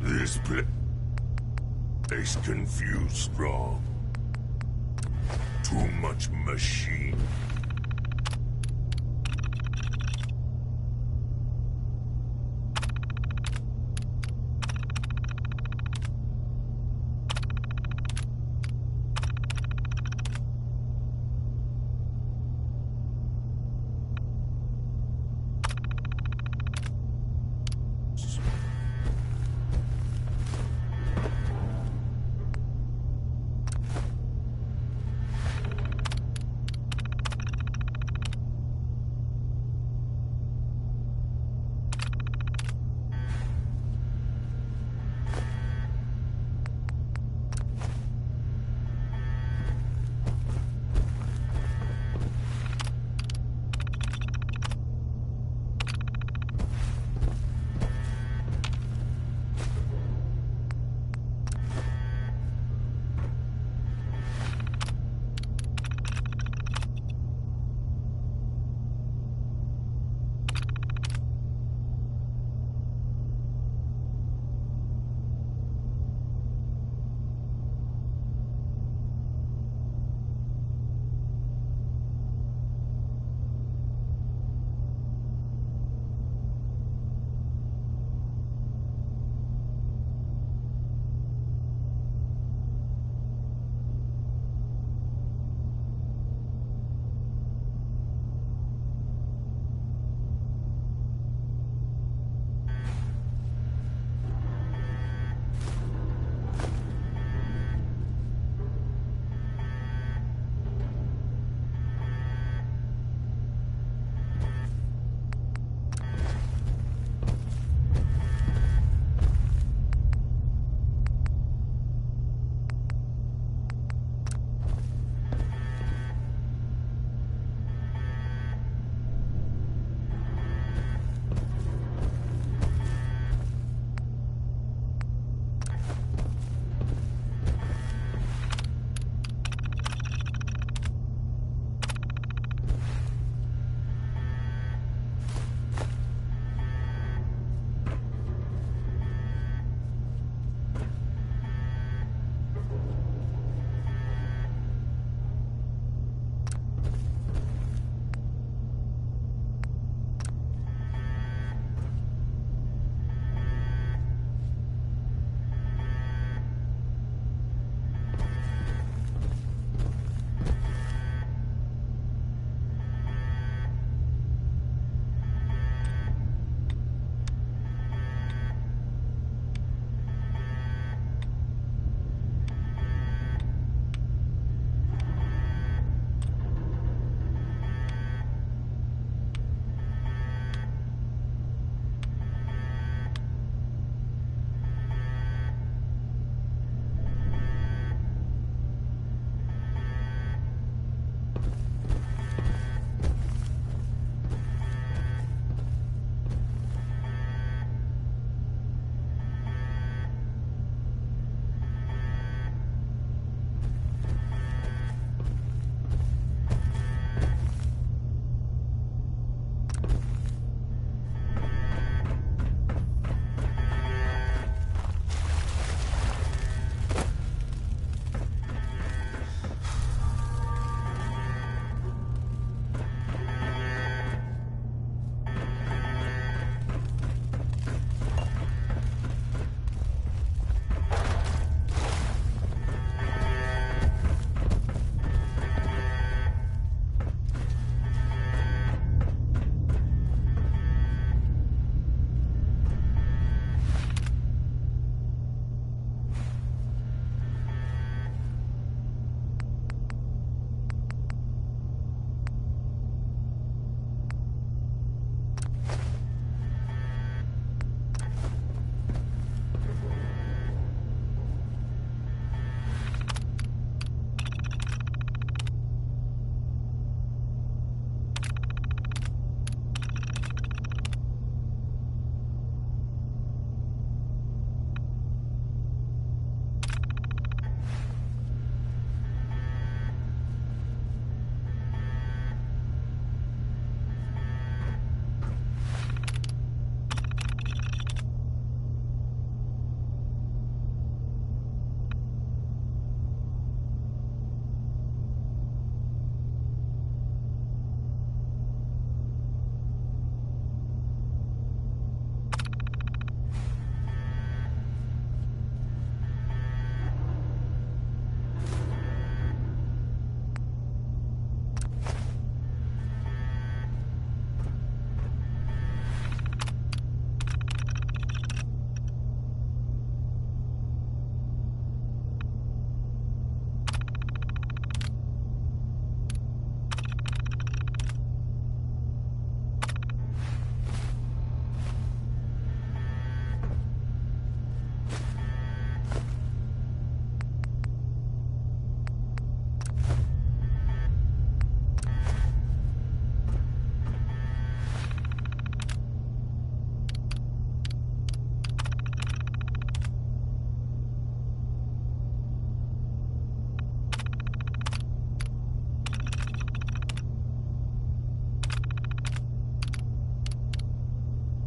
This place confused strong. Too much machine.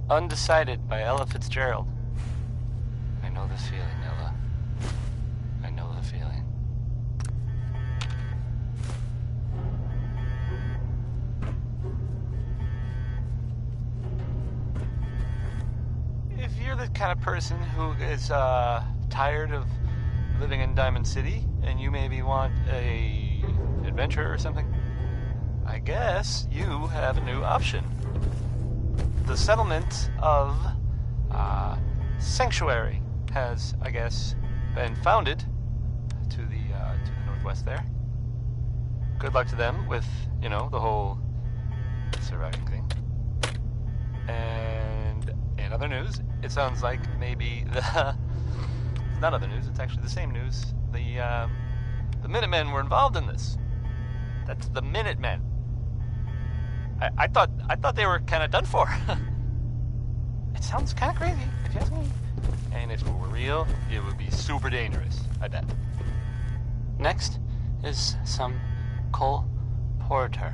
Undecided by Ella Fitzgerald. I know this feeling, Ella. I know the feeling. If you're the kind of person who is tired of living in Diamond City and you maybe want a adventure or something, I guess you have a new option. The settlement of Sanctuary has, I guess, been founded to the northwest there. Good luck to them with, you know, the whole surviving thing. And in other news, it sounds like maybe the it's not other news, it's actually the same news. The Minutemen were involved in this. That's the Minutemen. I thought they were kind of done for. It sounds kind of crazy, if you ask me. And if it were real, it would be super dangerous, I bet. Next is some Cole Porter.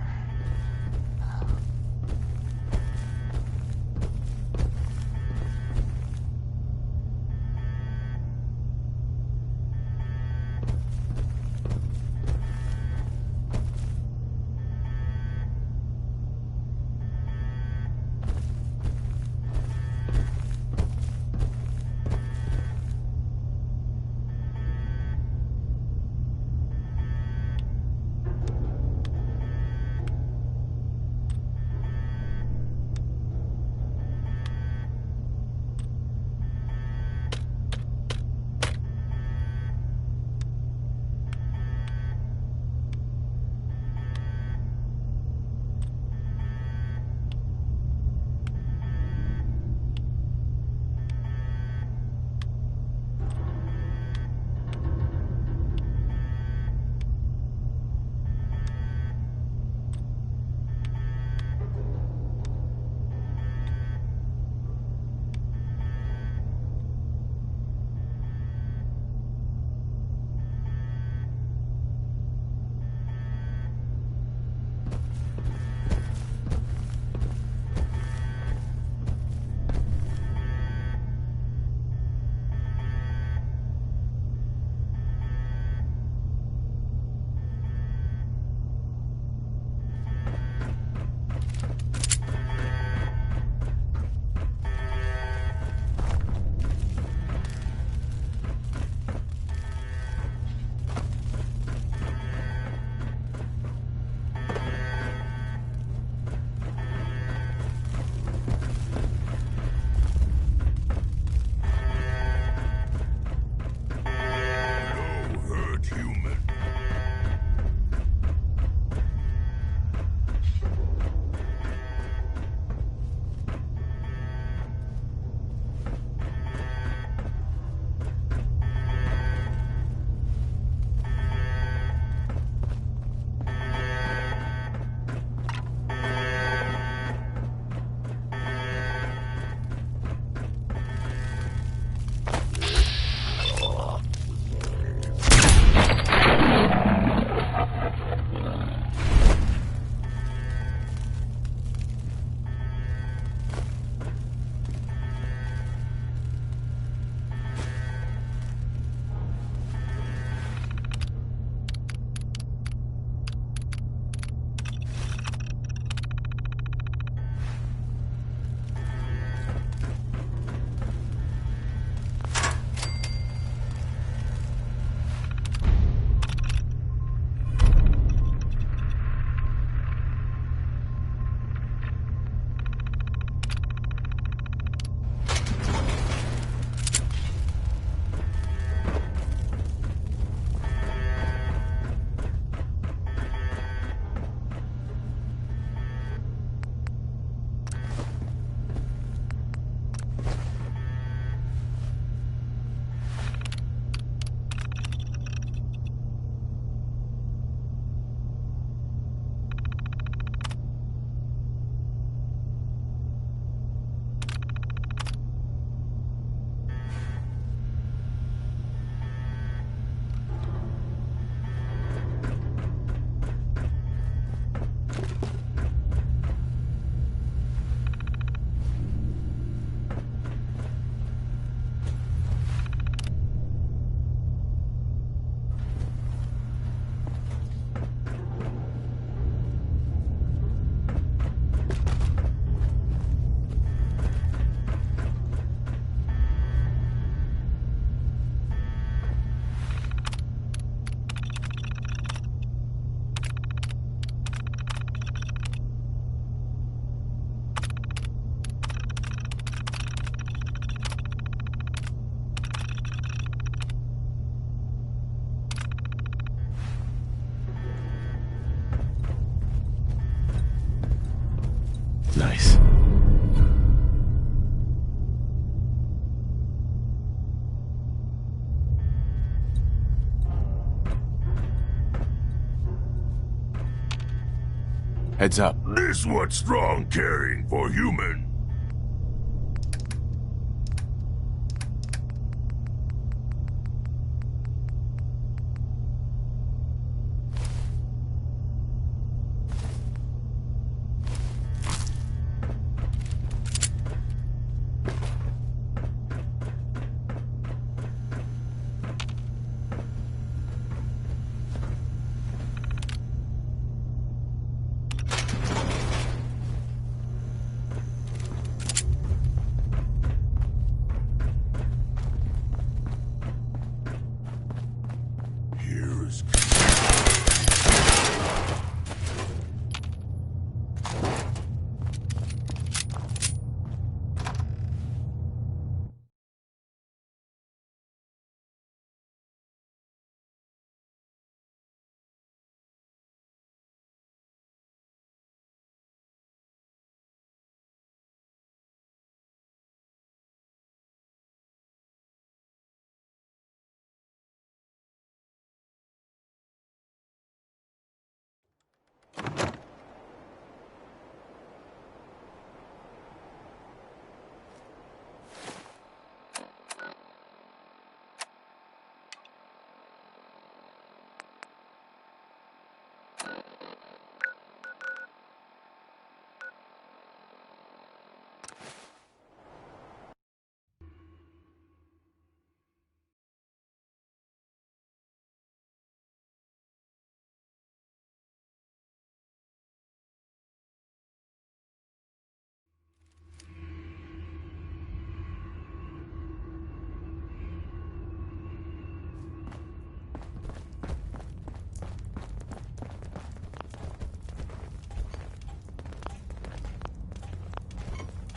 Nice. Heads up. This what strong caring for human.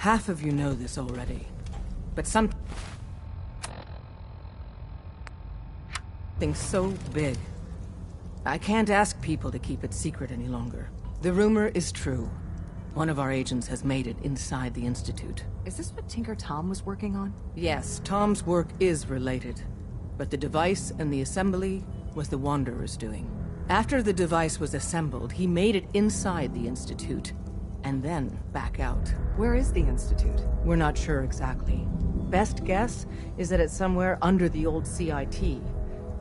Half of you know this already, but something so big. I can't ask people to keep it secret any longer. The rumor is true. One of our agents has made it inside the Institute. Is this what Tinker Tom was working on? Yes, Tom's work is related, but the device and the assembly was the Wanderer's doing. After the device was assembled, he made it inside the Institute, and then back out. Where is the Institute? We're not sure exactly. Best guess is that it's somewhere under the old CIT.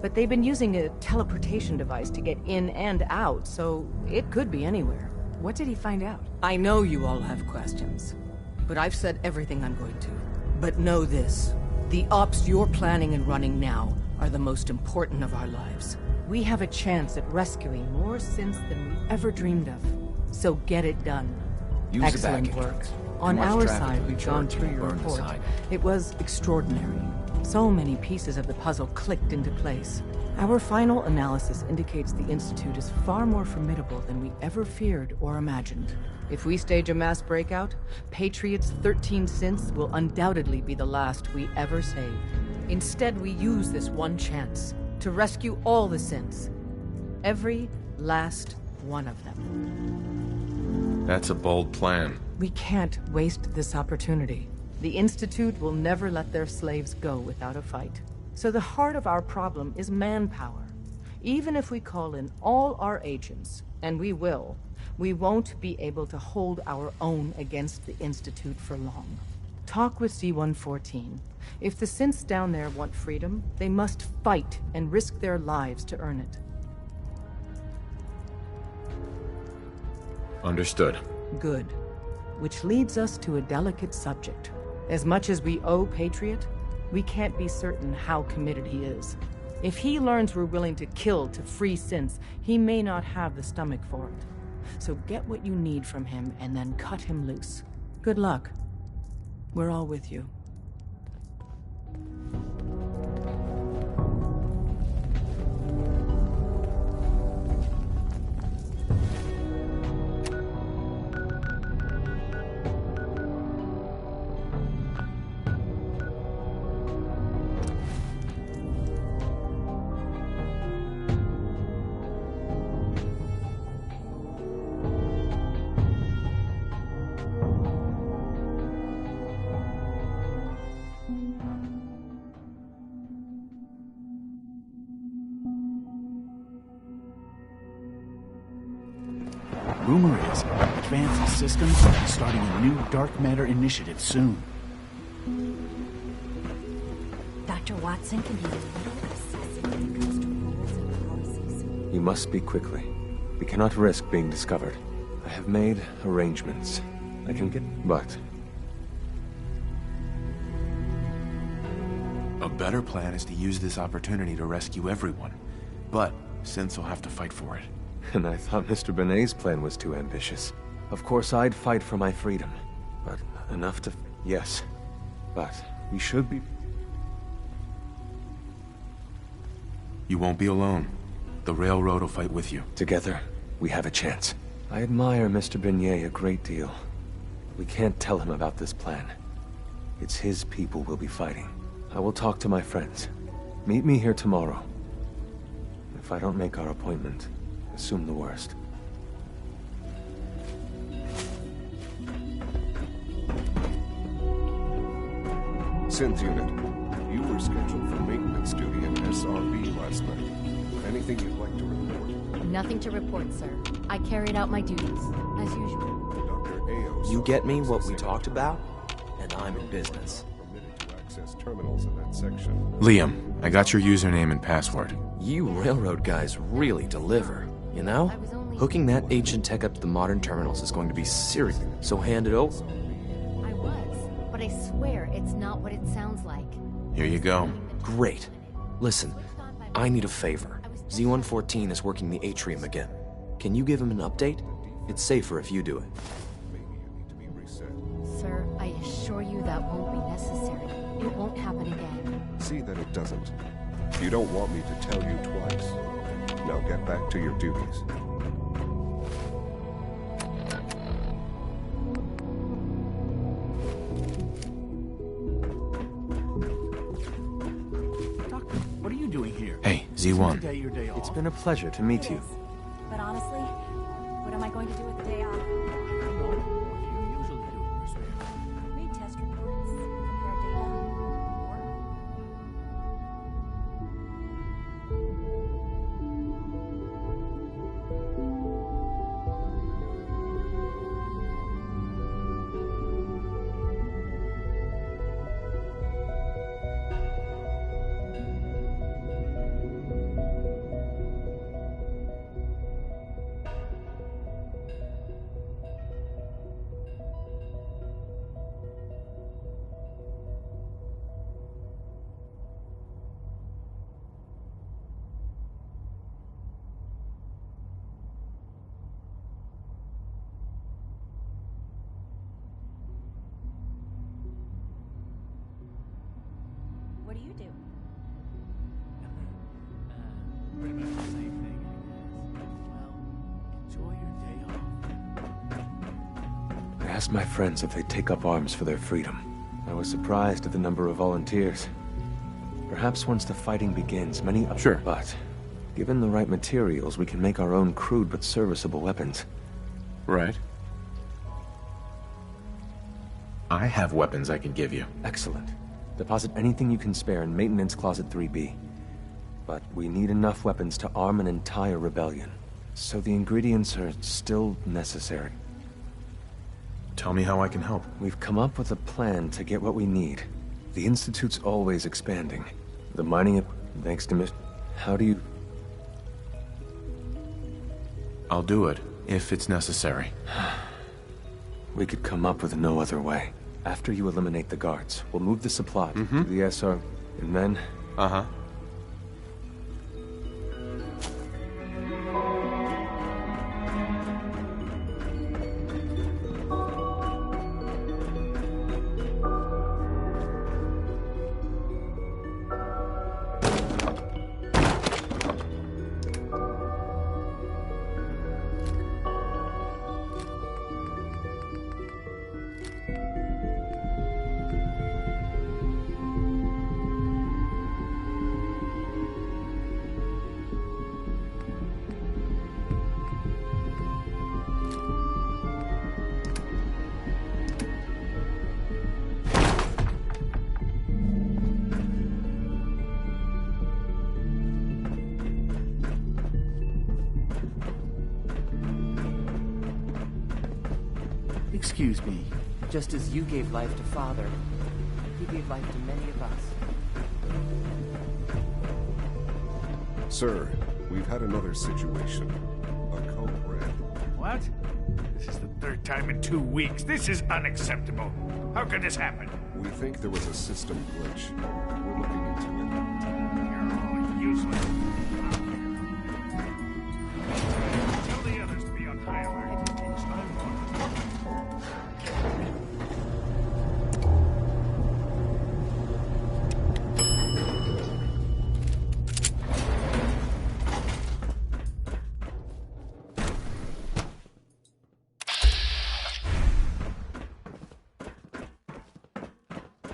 But they've been using a teleportation device to get in and out, so it could be anywhere. What did he find out? I know you all have questions, but I've said everything I'm going to. But know this, the ops you're planning and running now are the most important of our lives. We have a chance at rescuing more synths than we ever dreamed of. So get it done. Use Excellent work. On our side, we've gone through your report. It was extraordinary. So many pieces of the puzzle clicked into place. Our final analysis indicates the Institute is far more formidable than we ever feared or imagined. If we stage a mass breakout, Patriot's 13 synths will undoubtedly be the last we ever save. Instead, we use this one chance to rescue all the synths. Every last one of them. That's a bold plan. We can't waste this opportunity. The Institute will never let their slaves go without a fight. So the heart of our problem is manpower. Even if we call in all our agents, and we will, we won't be able to hold our own against the Institute for long. Talk with C-114. If the synths down there want freedom, they must fight and risk their lives to earn it. Understood. Good. Which leads us to a delicate subject. As much as we owe Patriot, we can't be certain how committed he is. If he learns we're willing to kill to free synths, he may not have the stomach for it. So get what you need from him and then cut him loose. Good luck. We're all with you. Rumor is, Advanced Systems will be starting a new dark matter initiative soon. Dr. Watson can be a little obsessive when it comes to rules and policies. You must speak quickly. We cannot risk being discovered. I have made arrangements. I can get... But... A better plan is to use this opportunity to rescue everyone. But Synths will have to fight for it. And I thought Mr. Benet's plan was too ambitious. Of course, I'd fight for my freedom. But enough to... Yes. But we should be... You won't be alone. The Railroad will fight with you. Together, we have a chance. I admire Mr. Benet a great deal. We can't tell him about this plan. It's his people we'll be fighting. I will talk to my friends. Meet me here tomorrow. If I don't make our appointment, assume the worst. Synth unit, you were scheduled for maintenance duty in SRB last night. Anything you'd like to report? Nothing to report, sir. I carried out my duties, as usual. Dr. Ayo You get me what we talked about? And I'm in business. permitted to access terminals in that section. Liam, I got your username and password. You railroad guys really deliver, you know? Hooking that ancient tech up to the modern terminals is going to be serious, so hand it over. I was, but I swear it's not what it sounds like. Here you go. Great. Listen, I need a favor. Z-114 is working the atrium again. Can you give him an update? It's safer if you do it. Sir, I assure you that won't be necessary. It won't happen again. See that it doesn't. You don't want me to tell you twice. Now get back to your duties. Doctor, what are you doing here? Hey, Z1. Today your day off. It's been a pleasure to meet you. But honestly, what am I going to do with the day off? Read test reports, compare data, work. What do you do? Pretty much the same thing, I guess. Well, enjoy your day off. I asked my friends if they'd take up arms for their freedom. I was surprised at the number of volunteers. Perhaps once the fighting begins, many... Sure. But, given the right materials, we can make our own crude but serviceable weapons. Right. I have weapons I can give you. Excellent. Deposit anything you can spare in Maintenance Closet 3B. But we need enough weapons to arm an entire rebellion. So the ingredients are still necessary. Tell me how I can help. We've come up with a plan to get what we need. The Institute's always expanding. The mining, thanks to How do you... I'll do it, if it's necessary. We could come up with no other way. After you eliminate the guards, we'll move the supplies to the SR, and then... Uh-huh. Excuse me. Just as you gave life to Father, he gave life to many of us. Sir, we've had another situation. A code red. What? This is the third time in 2 weeks. This is unacceptable. How could this happen? We think there was a system glitch. We're looking into it. You're all useless. Tell the others to be on high alert.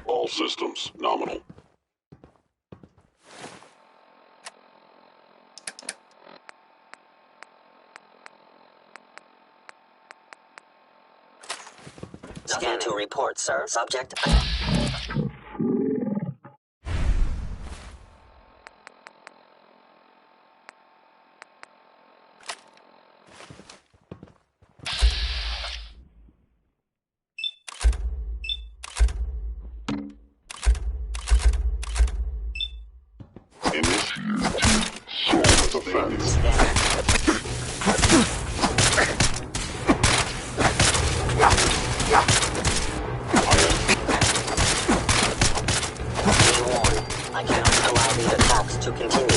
All systems nominal. Scan to report, sir. Subject. I cannot allow these attacks to continue.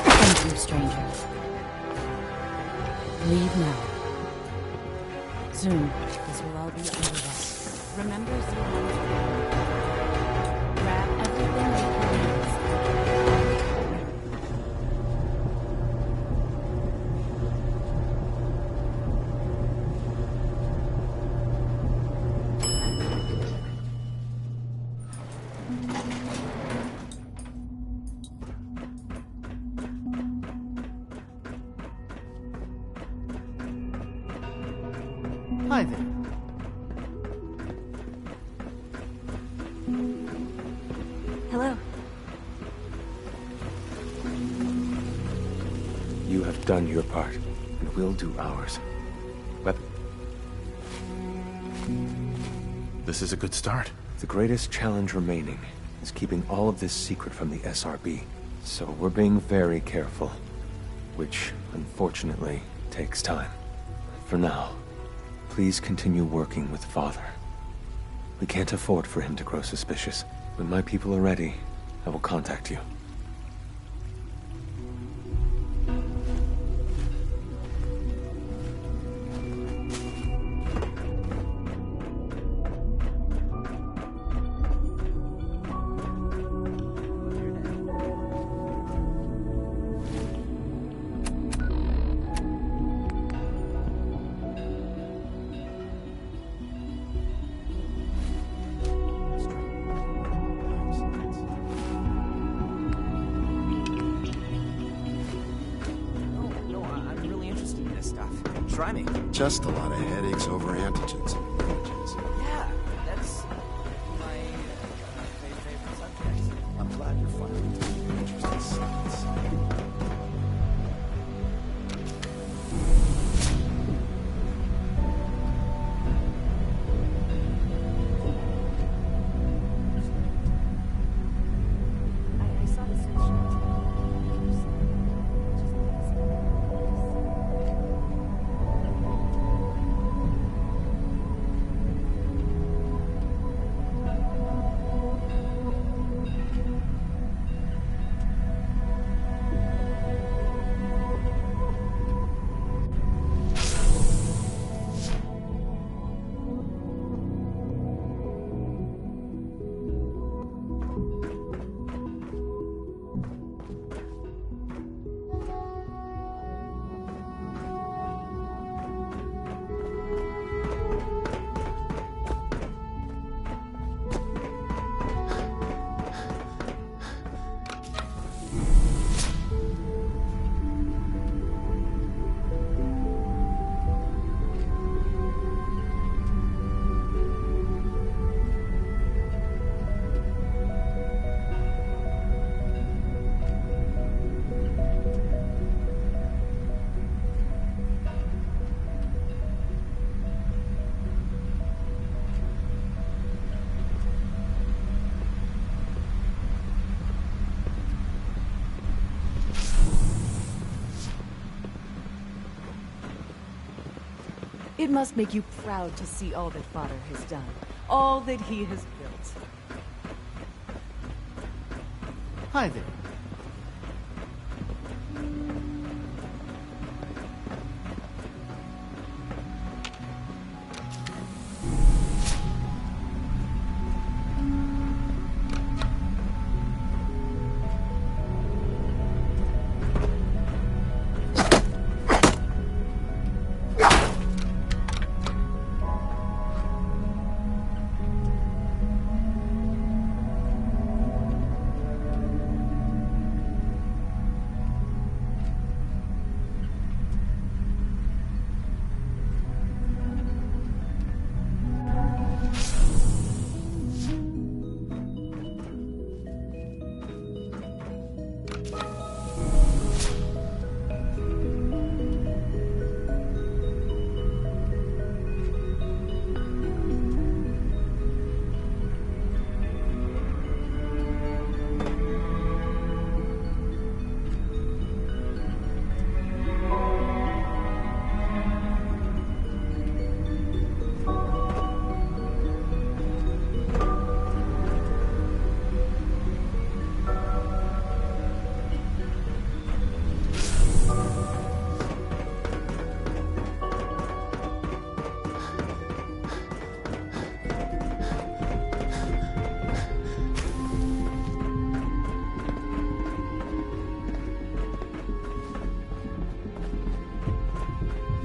Thank you, stranger. Leave now. Soon, this will all be over us. Remember, grab everything you can use. Hi there. Hello. You have done your part, and we'll do ours. But this is a good start. the greatest challenge remaining is keeping all of this secret from the SRB. So we're being very careful, which, unfortunately, takes time. For now, please continue working with Father. We can't afford for him to grow suspicious. When my people are ready, I will contact you. Try me. Just a lot of headaches over antigens. Yeah, that's my favorite subject. I'm glad you're finally taking an interest in science. I saw the It must make you proud to see all that Father has done, all that he has built. Hi there.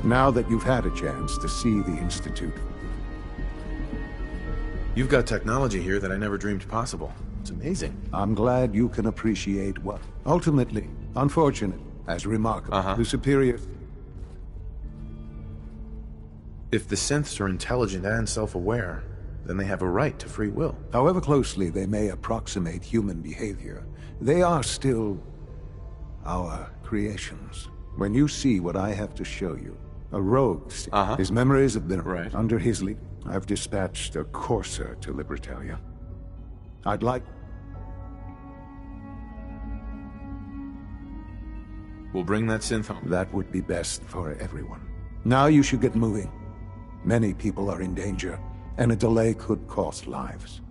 Now that you've had a chance to see the Institute. You've got technology here that I never dreamed possible. It's amazing. I'm glad you can appreciate what, ultimately, unfortunate, as remarkable, the superior... If the synths are intelligent and self-aware, then they have a right to free will. However closely they may approximate human behavior, they are still our creations. When you see what I have to show you, a rogue, his memories have been under his lead. I've dispatched a courser to Libertalia. I'd like... We'll bring that synth home. That would be best for everyone. Now you should get moving. Many people are in danger, and a delay could cost lives.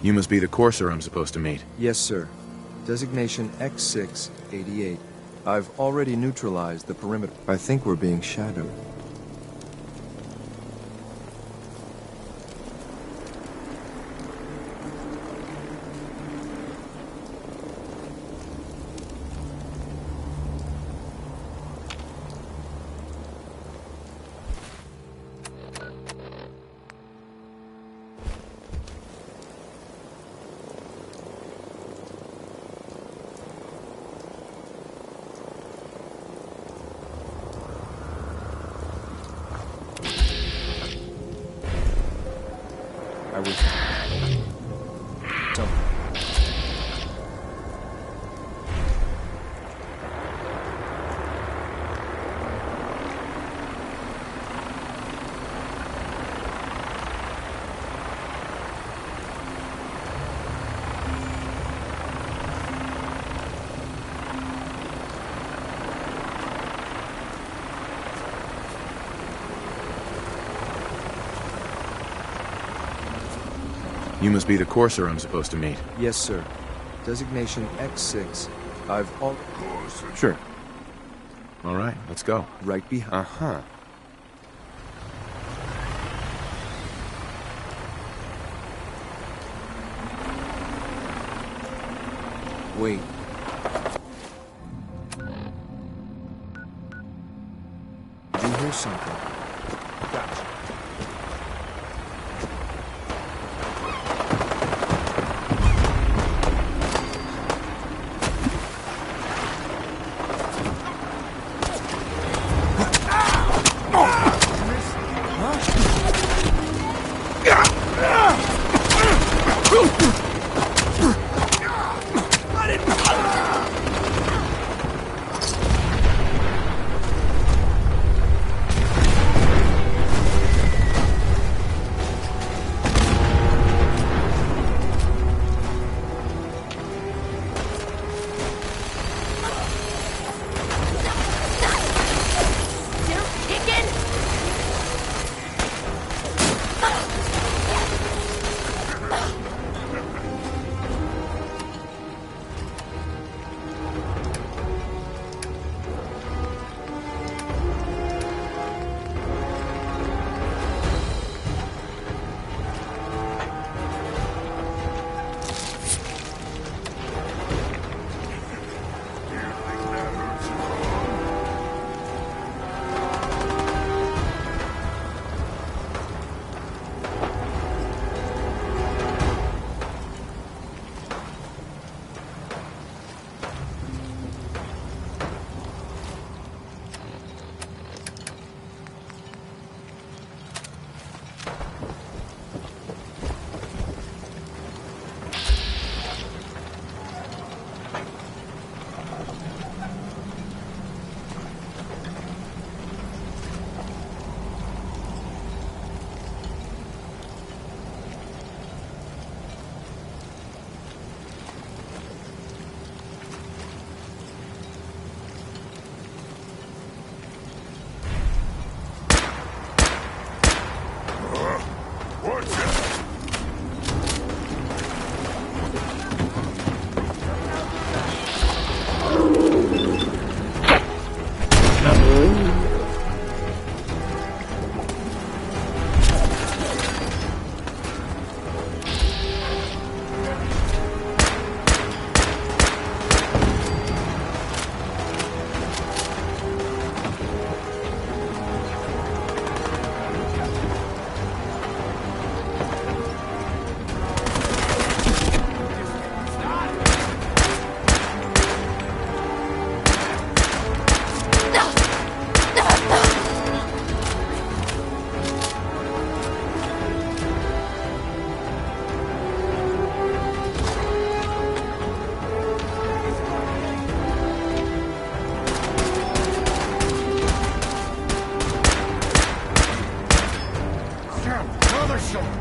You must be the courser I'm supposed to meet. Yes, sir. Designation X688. I've already neutralized the perimeter. I think we're being shadowed. You must be the courser I'm supposed to meet. Yes, sir. Designation X6. I've all... Sure. All right, let's go. Right behind. Uh-huh. Wait. Did you hear something? Gotcha. other shoulder.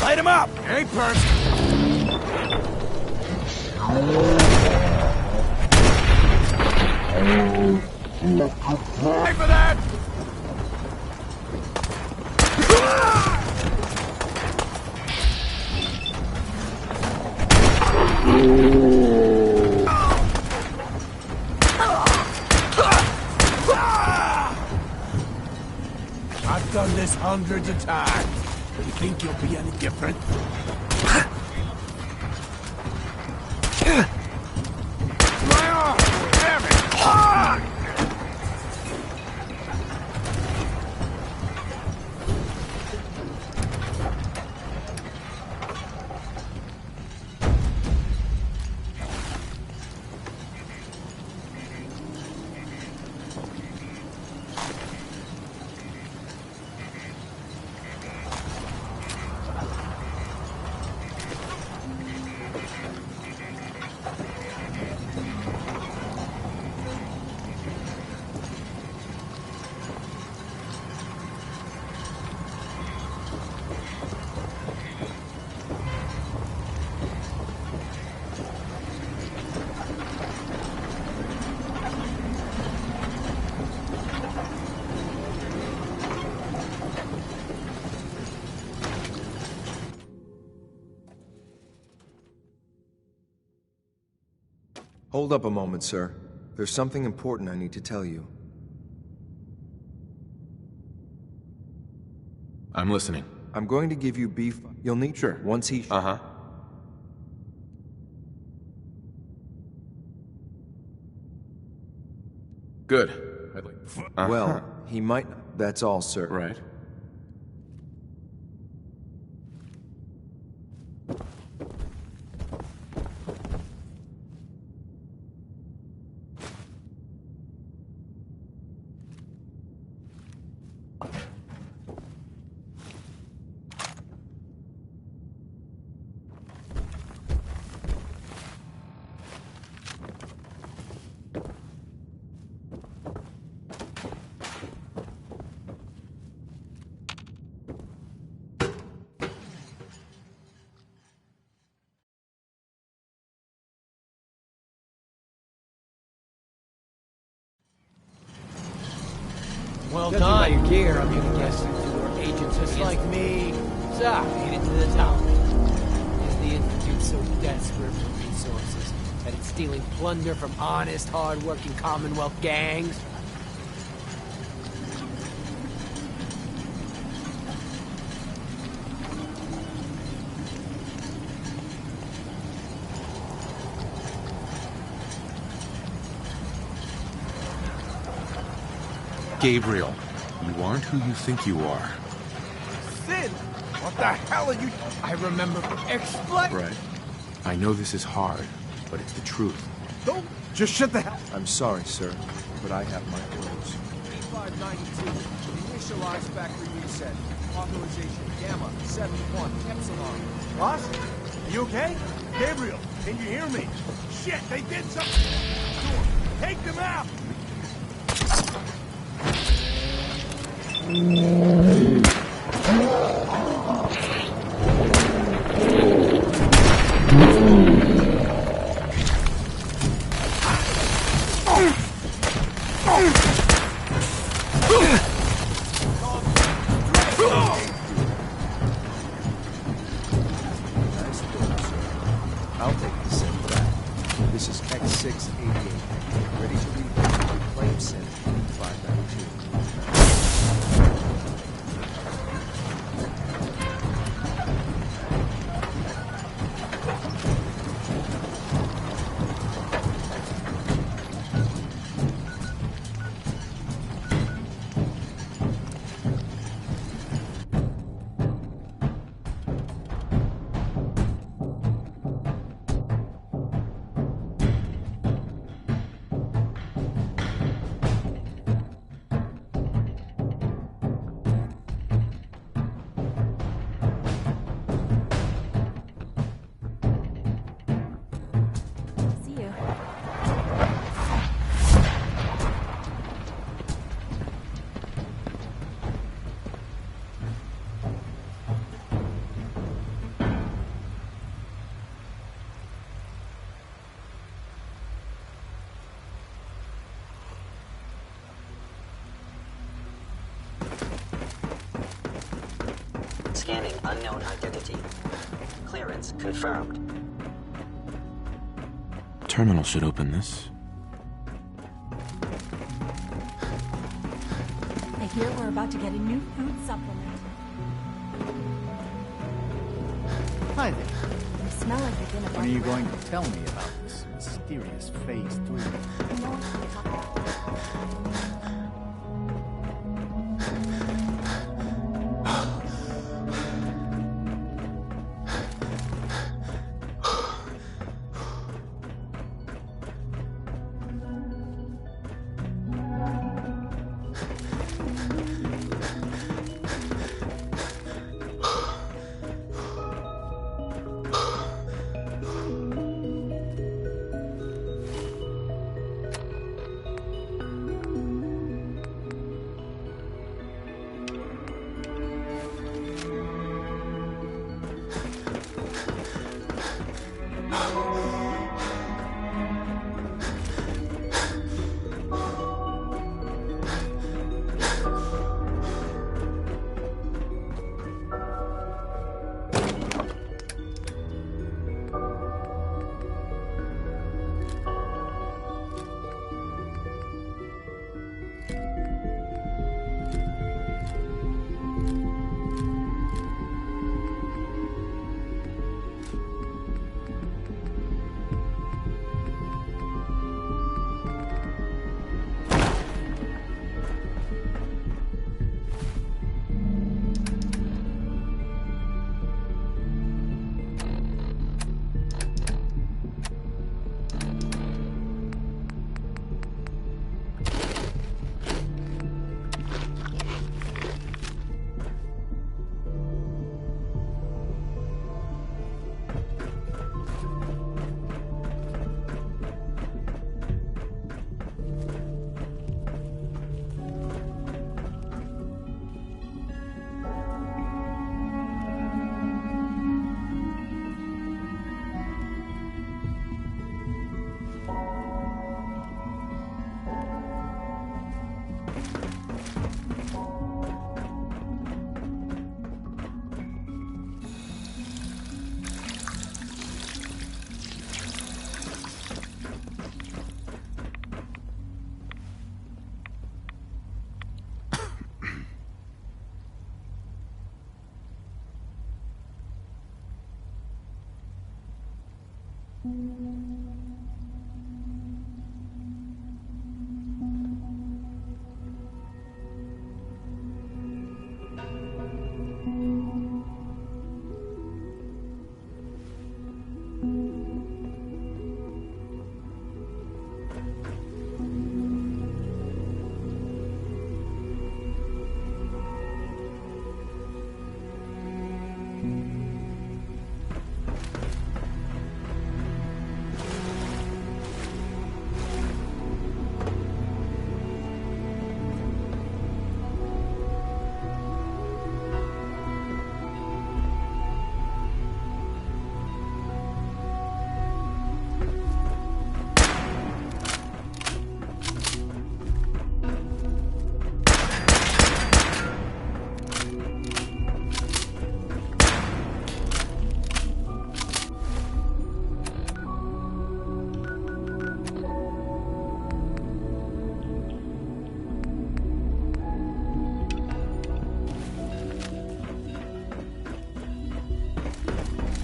Light him up! Ain't personal. Pay for that! I've done this hundreds of times. You think you'll be any different? My arm! Damn it! Hold up a moment, sir. There's something important I need to tell you. I'm listening. I'm going to give you beef. You'll need... Sure. Once he... Uh-huh. Good. I'd like... Well, he might... That's all, sir. Right. Well done. By your gear, I'm gonna guess you were agents just like me. So, made it to the top. Is the Institute so desperate for resources that it's stealing plunder from honest, hard-working Commonwealth gangs? Gabriel, you aren't who you think you are. Sid! What the hell are you... I remember... Explain... Right. I know this is hard, but it's the truth. Don't... Just shut the hell... I'm sorry, sir, but I have my orders. 592. Initialize factory reset. Authorization Gamma 71 Epsilon. Boss? Are you okay? Gabriel, can you hear me? Shit, they did something. Take them out! I'll take the set back. This is X688. Ready to read. Claim sent 592. Scanning unknown identity. Clearance confirmed. Terminal should open this. I hear we're about to get a new food supplement. Hi there. You smell like you've been above When are you ground. going to tell me about this mysterious Phase 3? No one can talk about it.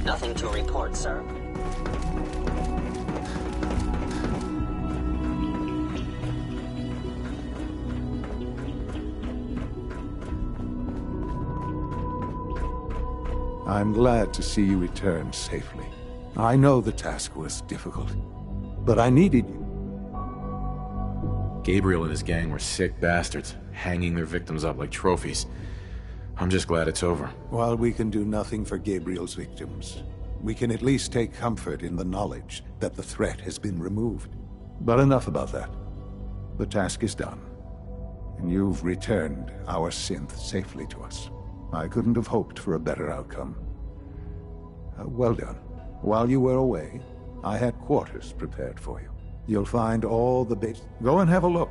Nothing to report, sir. I'm glad to see you return safely. I know the task was difficult, but I needed you. Gabriel and his gang were sick bastards, hanging their victims up like trophies. I'm just glad it's over. While we can do nothing for Gabriel's victims, we can at least take comfort in the knowledge that the threat has been removed. But enough about that. The task is done, and you've returned our synth safely to us. I couldn't have hoped for a better outcome. Well done. While you were away, I had quarters prepared for you. You'll find all the base. Go and have a look.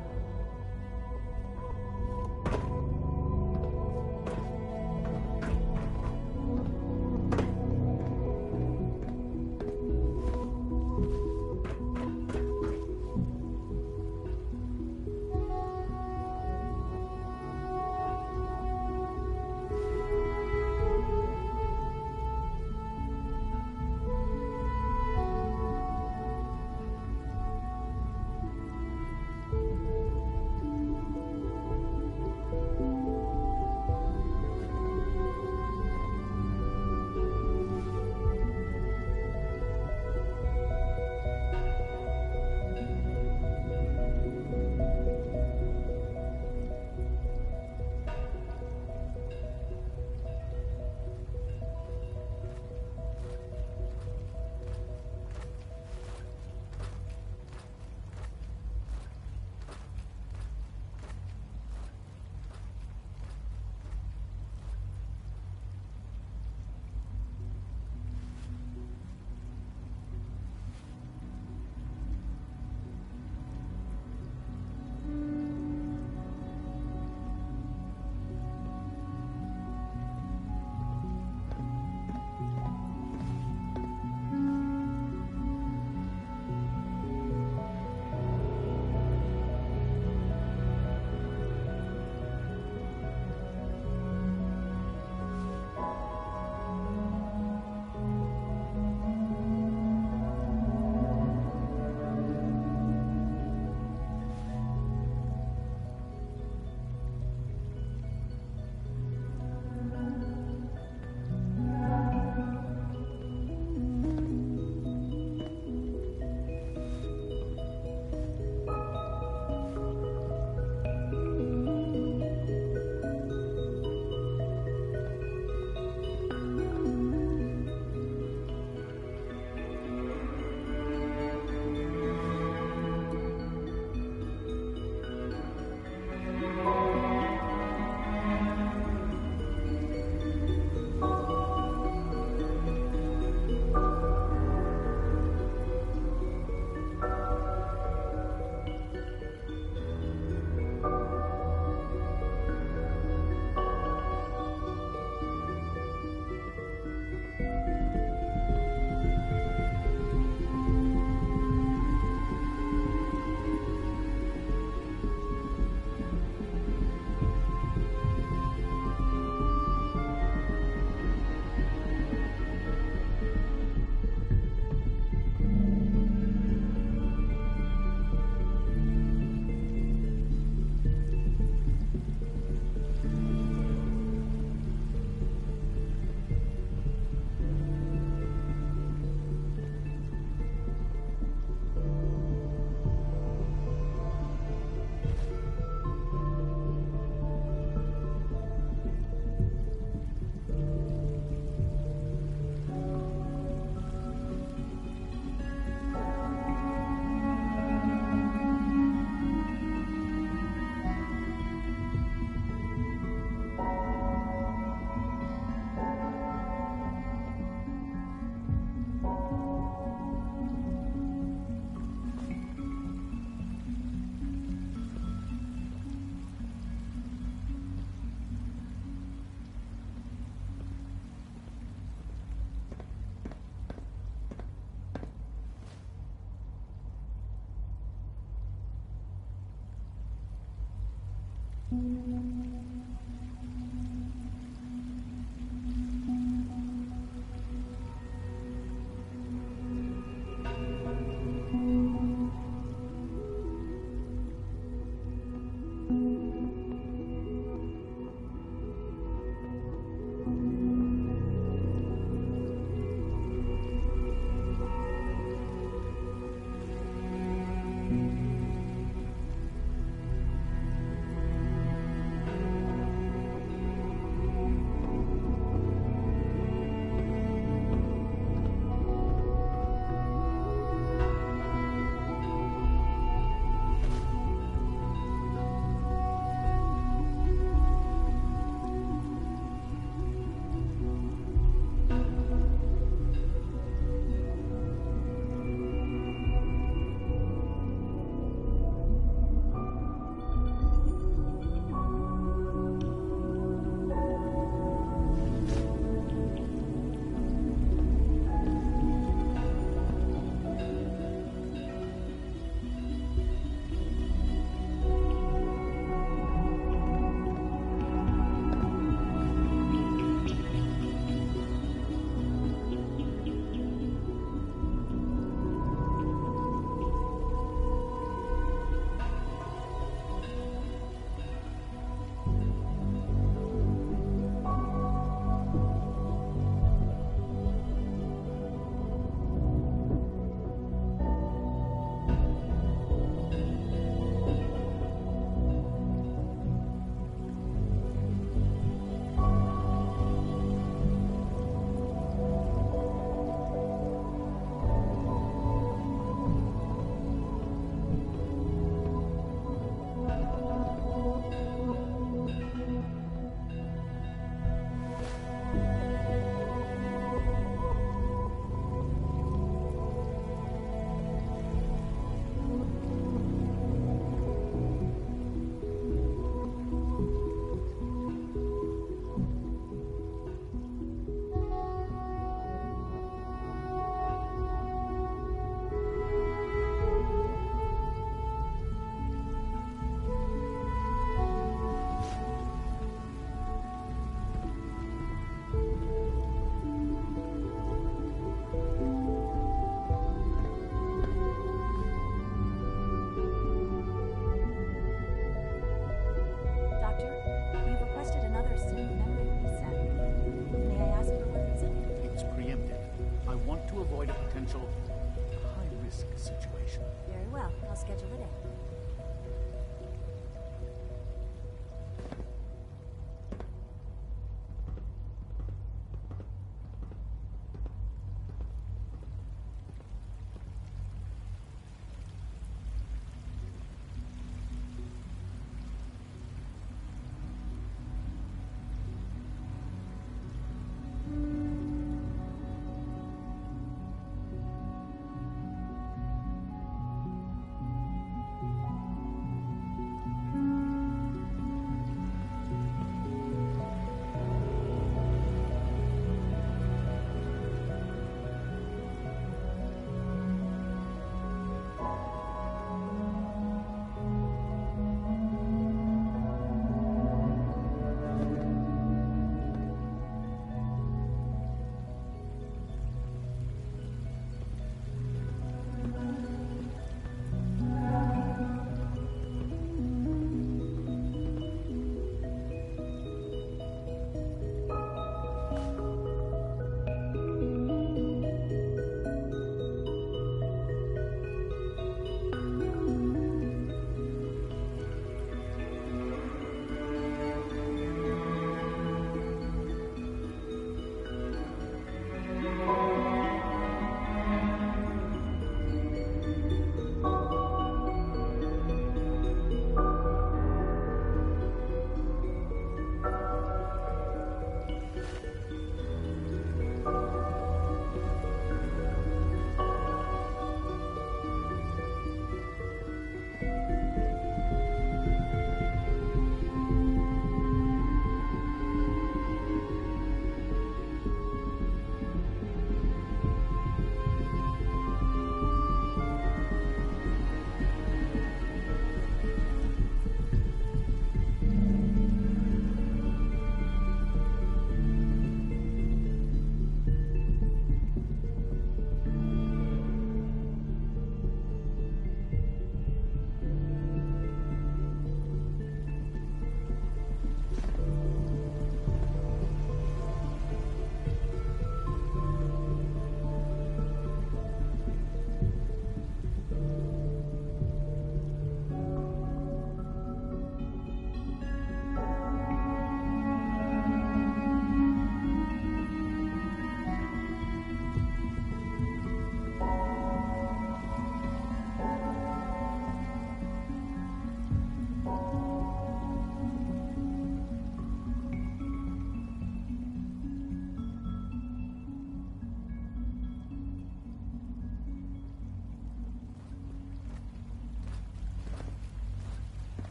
schedule it in.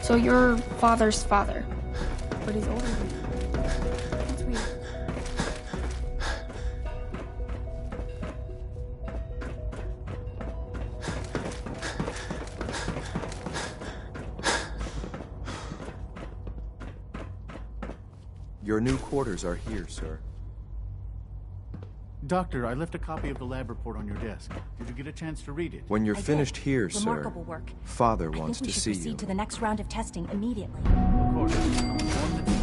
So you're father's father, but he's older than you. That's weird. Your new quarters are here, sir. Doctor, I left a copy of the lab report on your desk. Did you get a chance to read it? When you're finished here, Remarkable sir, work. Father I wants think we to should see proceed you. to the next round of testing immediately. Of course. I'll inform the team.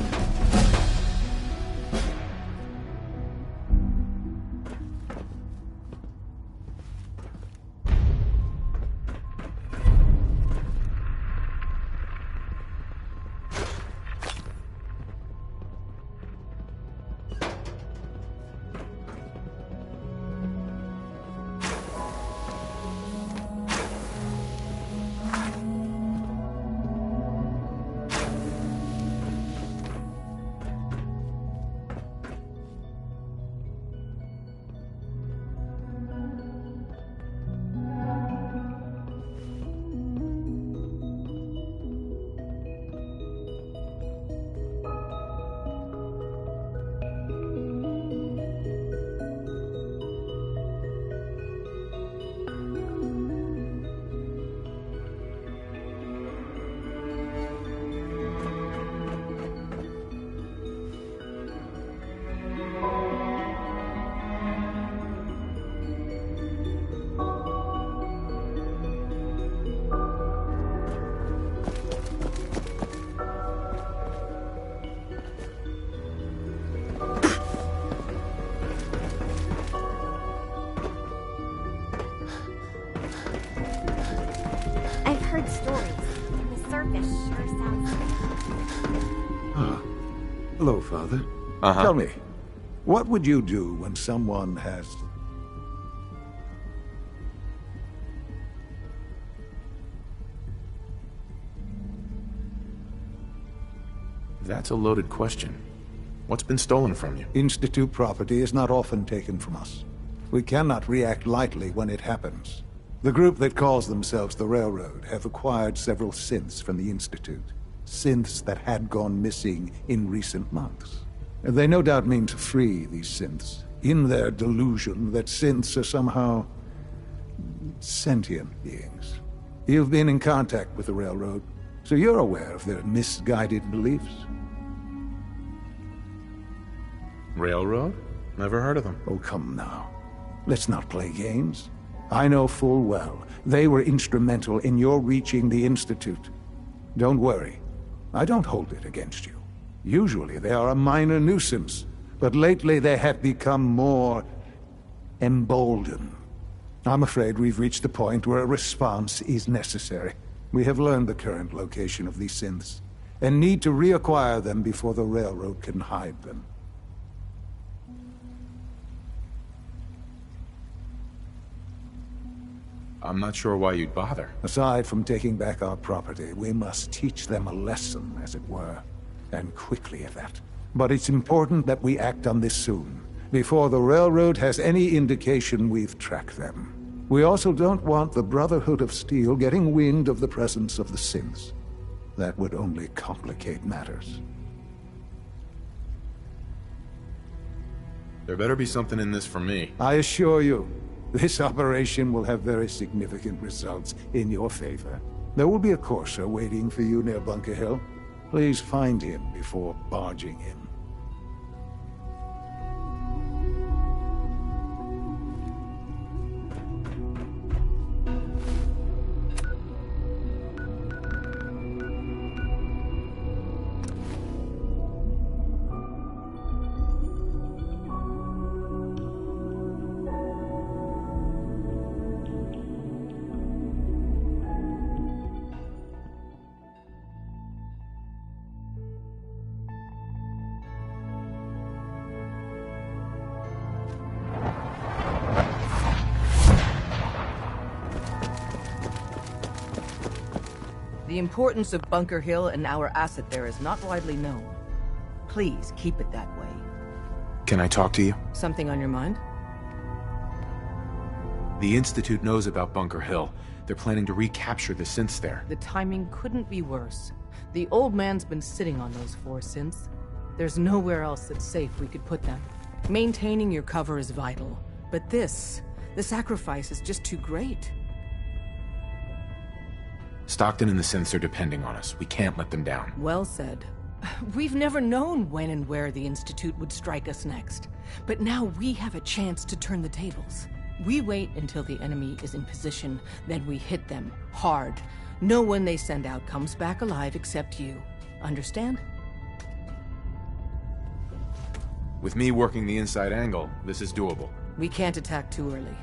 I've heard stories. The surface sure sounds... Hello, Father. Tell me, what would you do when someone has... That's a loaded question. What's been stolen from you? Institute property is not often taken from us. We cannot react lightly when it happens. The group that calls themselves the Railroad have acquired several synths from the Institute. Synths that had gone missing in recent months. They no doubt mean to free these synths, in their delusion that synths are somehow sentient beings. You've been in contact with the Railroad, so you're aware of their misguided beliefs. Railroad? Never heard of them. Oh, come now. Let's not play games. I know full well they were instrumental in your reaching the Institute. Don't worry. I don't hold it against you. Usually they are a minor nuisance, but lately they have become more emboldened. I'm afraid we've reached the point where a response is necessary. We have learned the current location of these synths, and need to reacquire them before the Railroad can hide them. I'm not sure why you'd bother. Aside from taking back our property, we must teach them a lesson, as it were. And quickly at that. But it's important that we act on this soon, before the Railroad has any indication we've tracked them. We also don't want the Brotherhood of Steel getting wind of the presence of the synths. That would only complicate matters. There better be something in this for me. I assure you, this operation will have very significant results in your favor. There will be a courser waiting for you near Bunker Hill. Please find him before barging in. The importance of Bunker Hill and our asset there is not widely known. Please keep it that way. Can I talk to you? Something on your mind? The Institute knows about Bunker Hill. They're planning to recapture the synths there. The timing couldn't be worse. The old man's been sitting on those 4 synths. There's nowhere else that's safe we could put them. Maintaining your cover is vital. But the sacrifice is just too great. Stockton and the synths are depending on us. We can't let them down. Well said. We've never known when and where the Institute would strike us next. But now we have a chance to turn the tables. We wait until the enemy is in position, then we hit them hard. No one they send out comes back alive except you. Understand? With me working the inside angle, this is doable. We can't attack too early.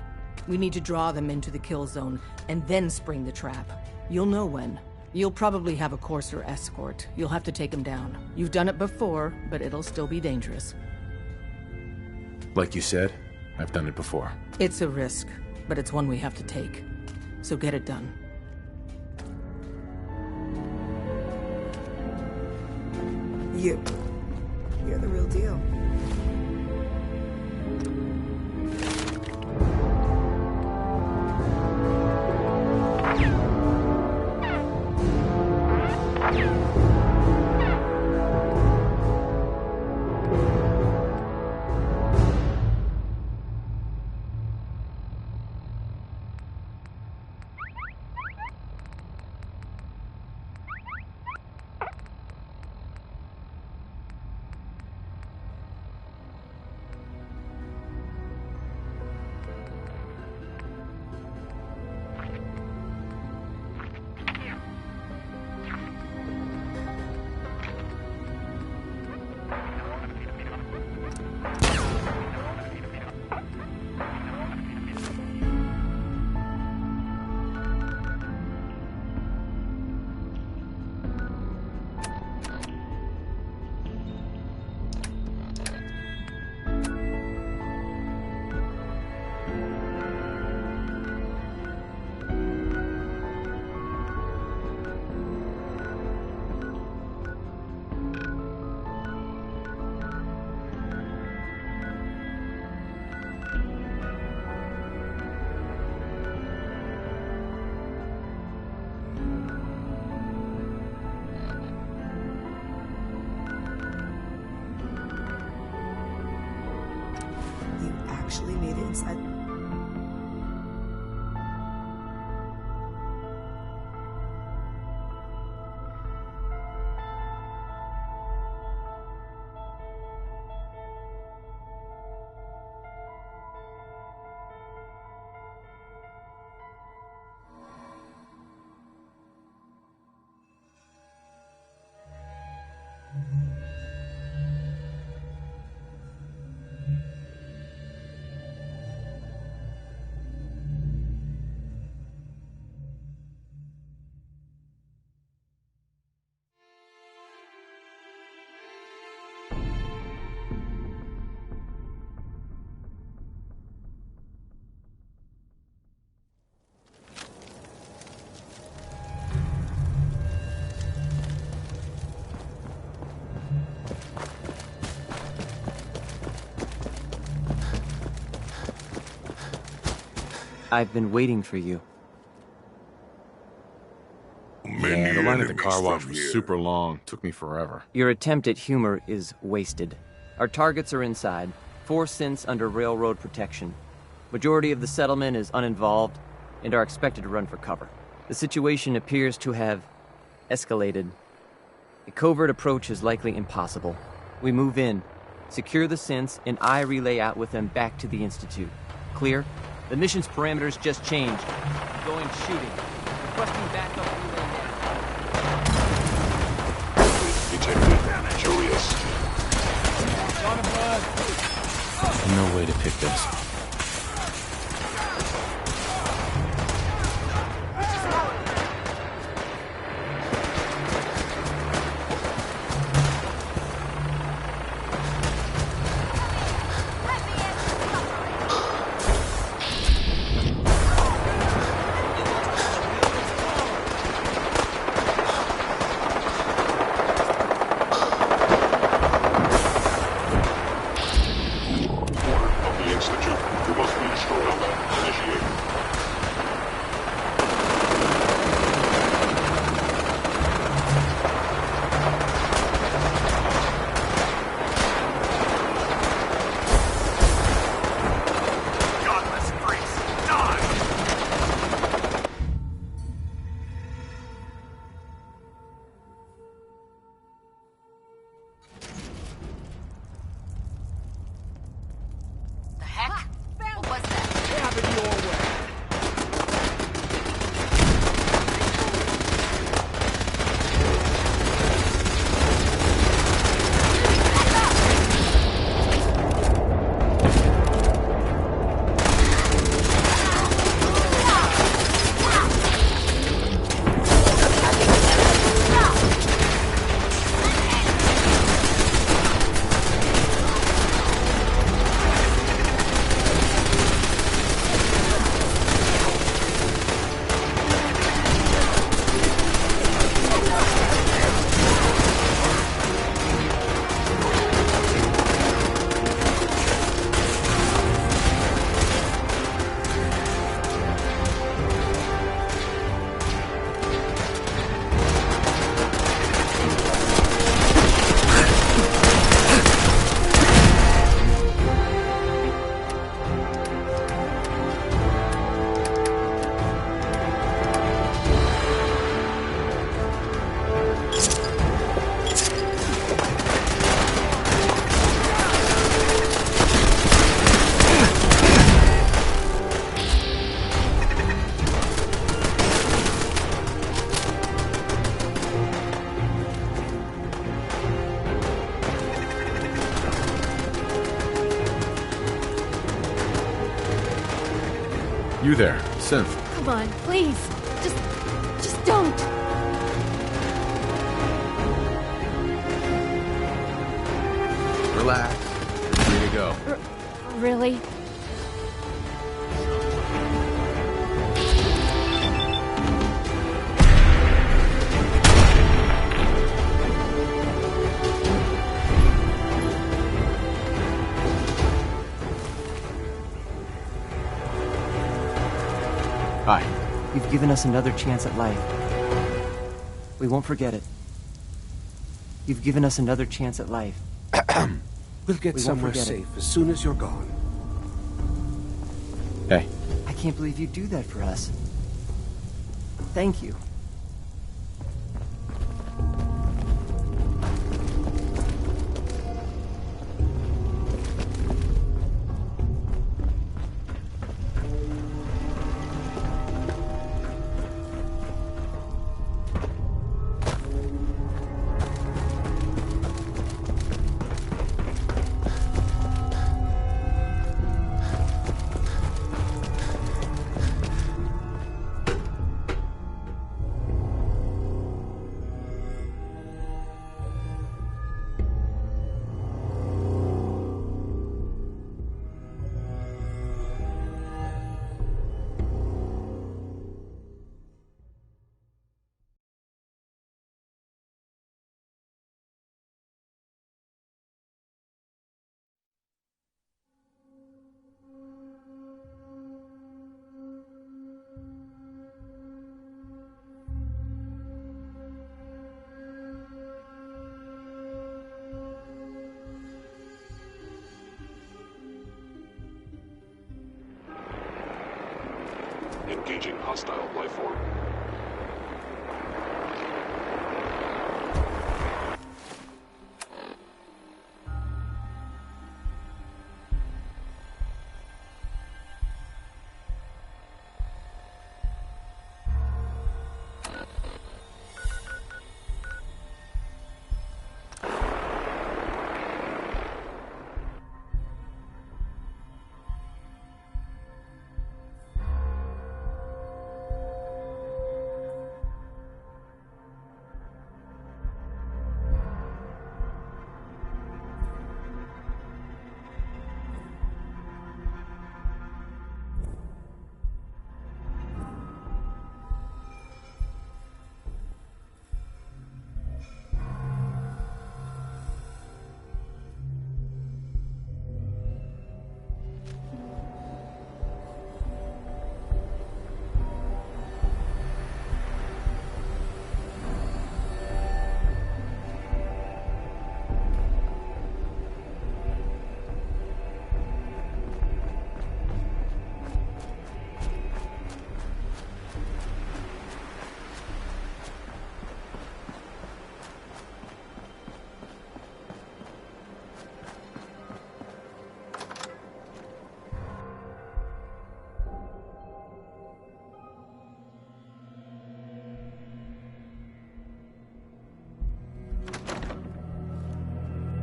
We need to draw them into the kill zone, and then spring the trap. You'll know when. You'll probably have a courser escort. You'll have to take him down. You've done it before, but it'll still be dangerous. Like you said, I've done it before. It's a risk, but it's one we have to take. So get it done. You're the real deal. made it inside. I've been waiting for you. Yeah, the line at the car wash was super long. Took me forever. Your attempt at humor is wasted. Our targets are inside. 4 synths under railroad protection. Majority of the settlement is uninvolved and are expected to run for cover. The situation appears to have escalated. A covert approach is likely impossible. We move in, secure the synths, and I relay out with them back to the Institute. Clear? The mission's parameters just changed. Going shooting. Requesting backup relay now. Detected. Julius. No way to pick this. You there, Synth. Come on, please. Just don't. Relax. Free to go. Really? Hi. You've given us another chance at life. We won't forget it. You've given us another chance at life. We'll get somewhere safe as soon as you're gone. Hey. I can't believe you'd do that for us. Thank you. Engaging hostile life form.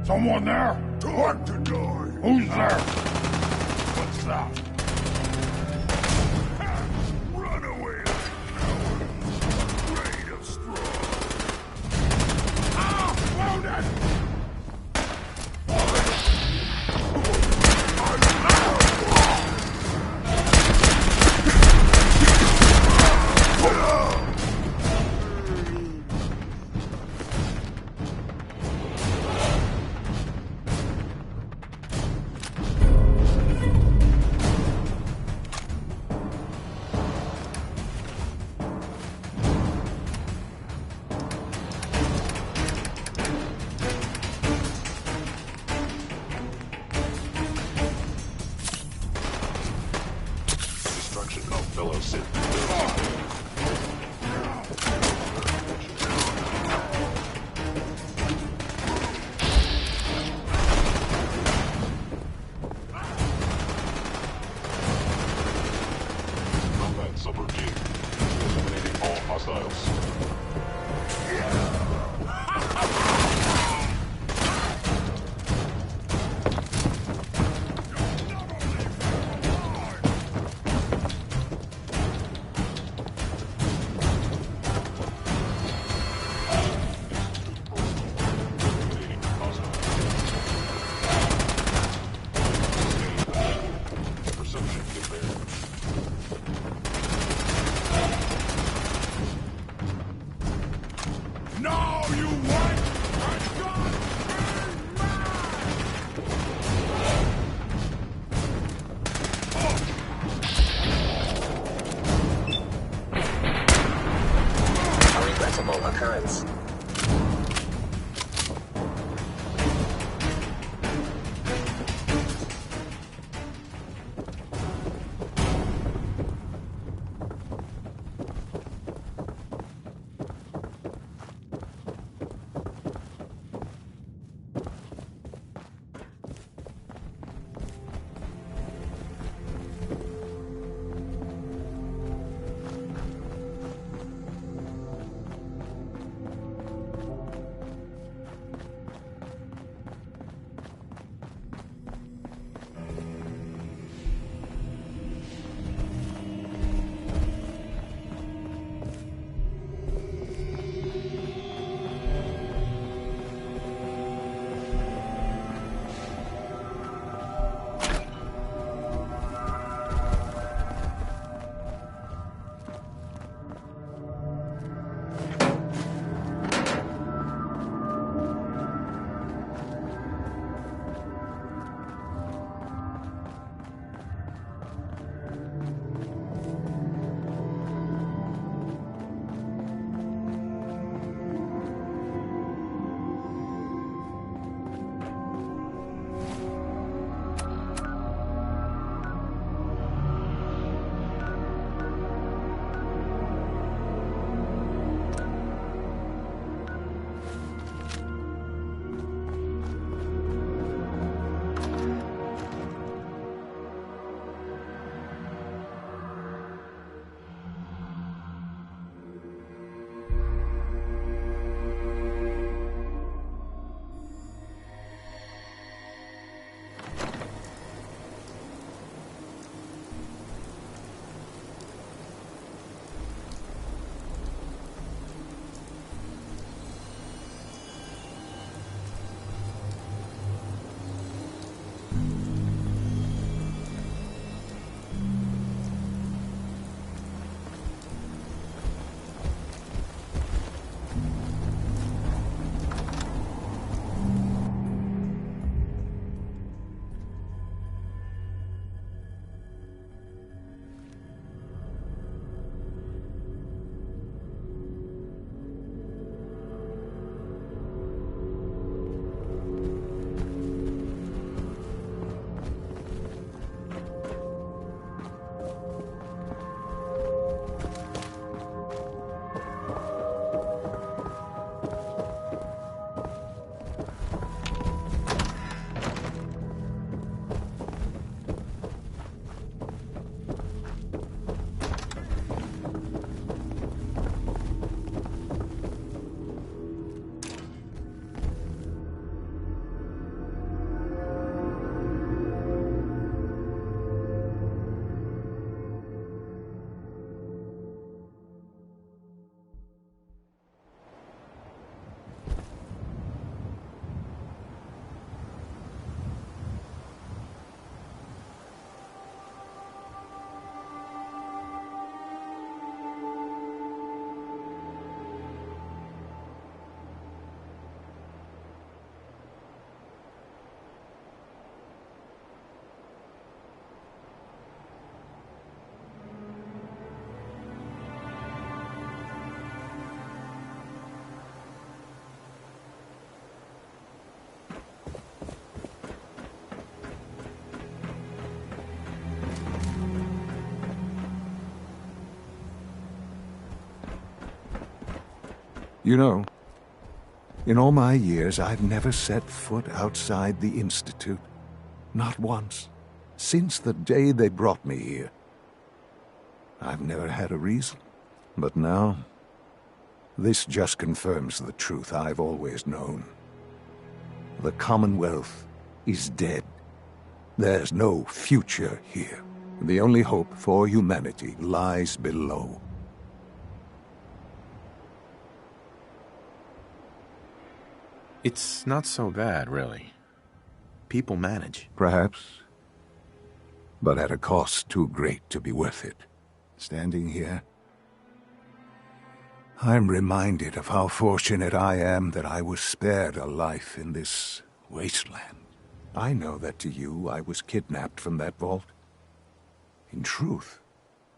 Someone there? Time to die. Who's there? What's that? Run away, cowards. Afraid of straw. Ah! Wounded! Fellow Sith. Combat subroutine. Eliminating all hostiles. No, you what? A regrettable occurrence. You know, in all my years, I've never set foot outside the Institute. Not once. Since the day they brought me here. I've never had a reason. But now, this just confirms the truth I've always known. The Commonwealth is dead. There's no future here. The only hope for humanity lies below. It's not so bad, really. People manage. Perhaps. But at a cost too great to be worth it. Standing here, I'm reminded of how fortunate I am that I was spared a life in this wasteland. I know that to you, I was kidnapped from that vault. In truth,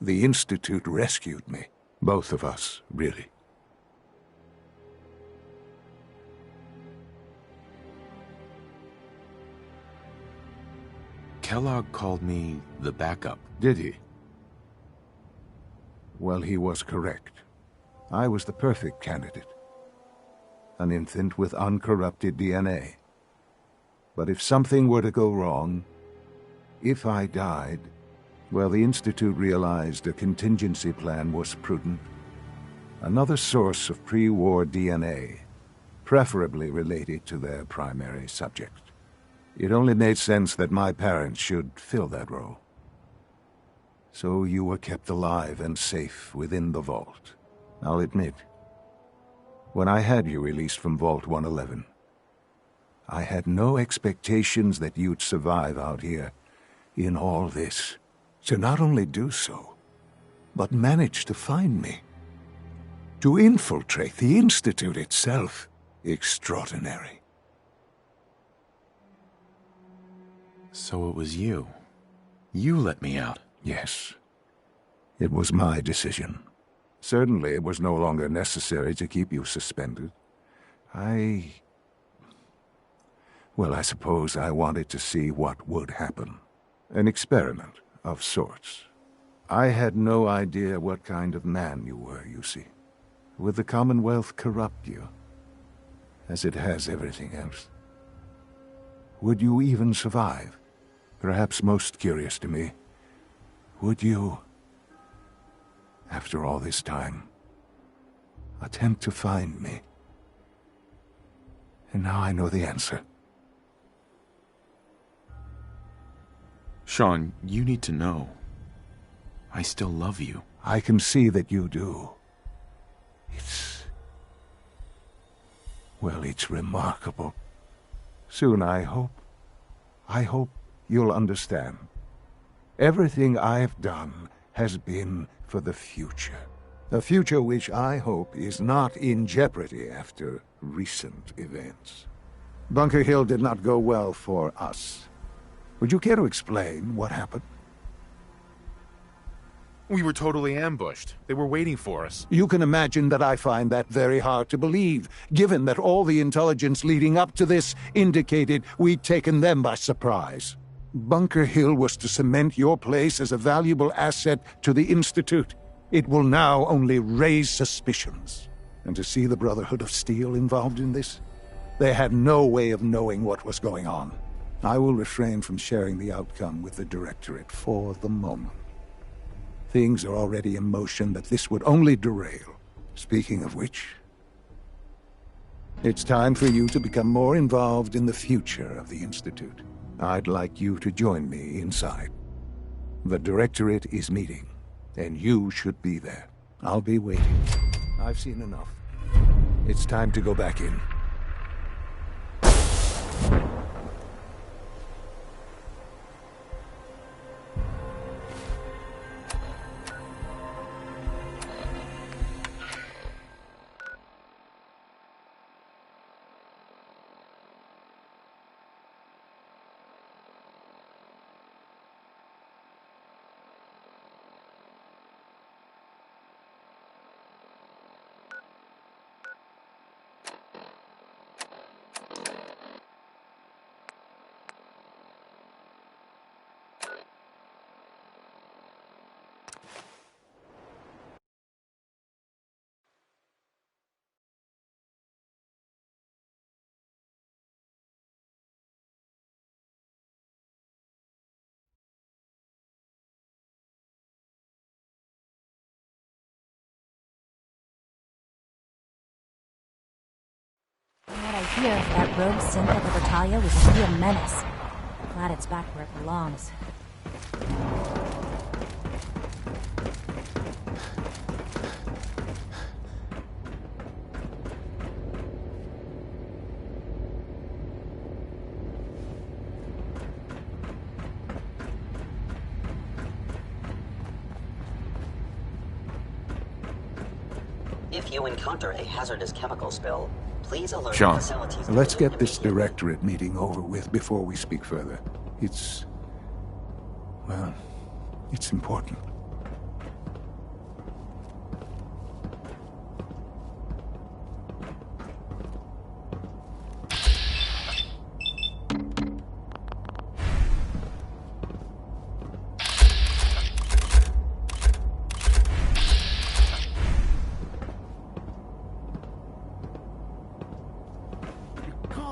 the Institute rescued me. Both of us, really. Kellogg called me the backup. Did he? Well, he was correct. I was the perfect candidate. An infant with uncorrupted DNA. But if something were to go wrong, if I died, well, the Institute realized a contingency plan was prudent. Another source of pre-war DNA, preferably related to their primary subject. It only made sense that my parents should fill that role. So you were kept alive and safe within the vault. I'll admit, when I had you released from Vault 111, I had no expectations that you'd survive out here in all this. To not only do so, but manage to find me. To infiltrate the Institute itself. Extraordinary. So it was you. You let me out. Yes. It was my decision. Certainly it was no longer necessary to keep you suspended. Well, I suppose I wanted to see what would happen. An experiment of sorts. I had no idea what kind of man you were, you see. Would the Commonwealth corrupt you? As it has everything else? Would you even survive? Perhaps most curious to me, would you, after all this time, attempt to find me? And now I know the answer. Sean, you need to know. I still love you. I can see that you do. Well, it's remarkable. Soon, I hope you'll understand. Everything I've done has been for the future. A future which I hope is not in jeopardy after recent events. Bunker Hill did not go well for us. Would you care to explain what happened? We were totally ambushed. They were waiting for us. You can imagine that I find that very hard to believe, given that all the intelligence leading up to this indicated we'd taken them by surprise. Bunker Hill was to cement your place as a valuable asset to the Institute. It will now only raise suspicions. And to see the Brotherhood of Steel involved in this? They had no way of knowing what was going on. I will refrain from sharing the outcome with the Directorate for the moment. Things are already in motion that this would only derail. Speaking of which, it's time for you to become more involved in the future of the Institute. I'd like you to join me inside. The Directorate is meeting, and you should be there. I'll be waiting. I've seen enough. It's time to go back in. idea of that rogue synth at Libertalia was to be a menace. Glad it's back where it belongs. If you encounter a hazardous chemical spill, please alert Sean, facilities. let's get this directorate meeting over with before we speak further. Well, it's important.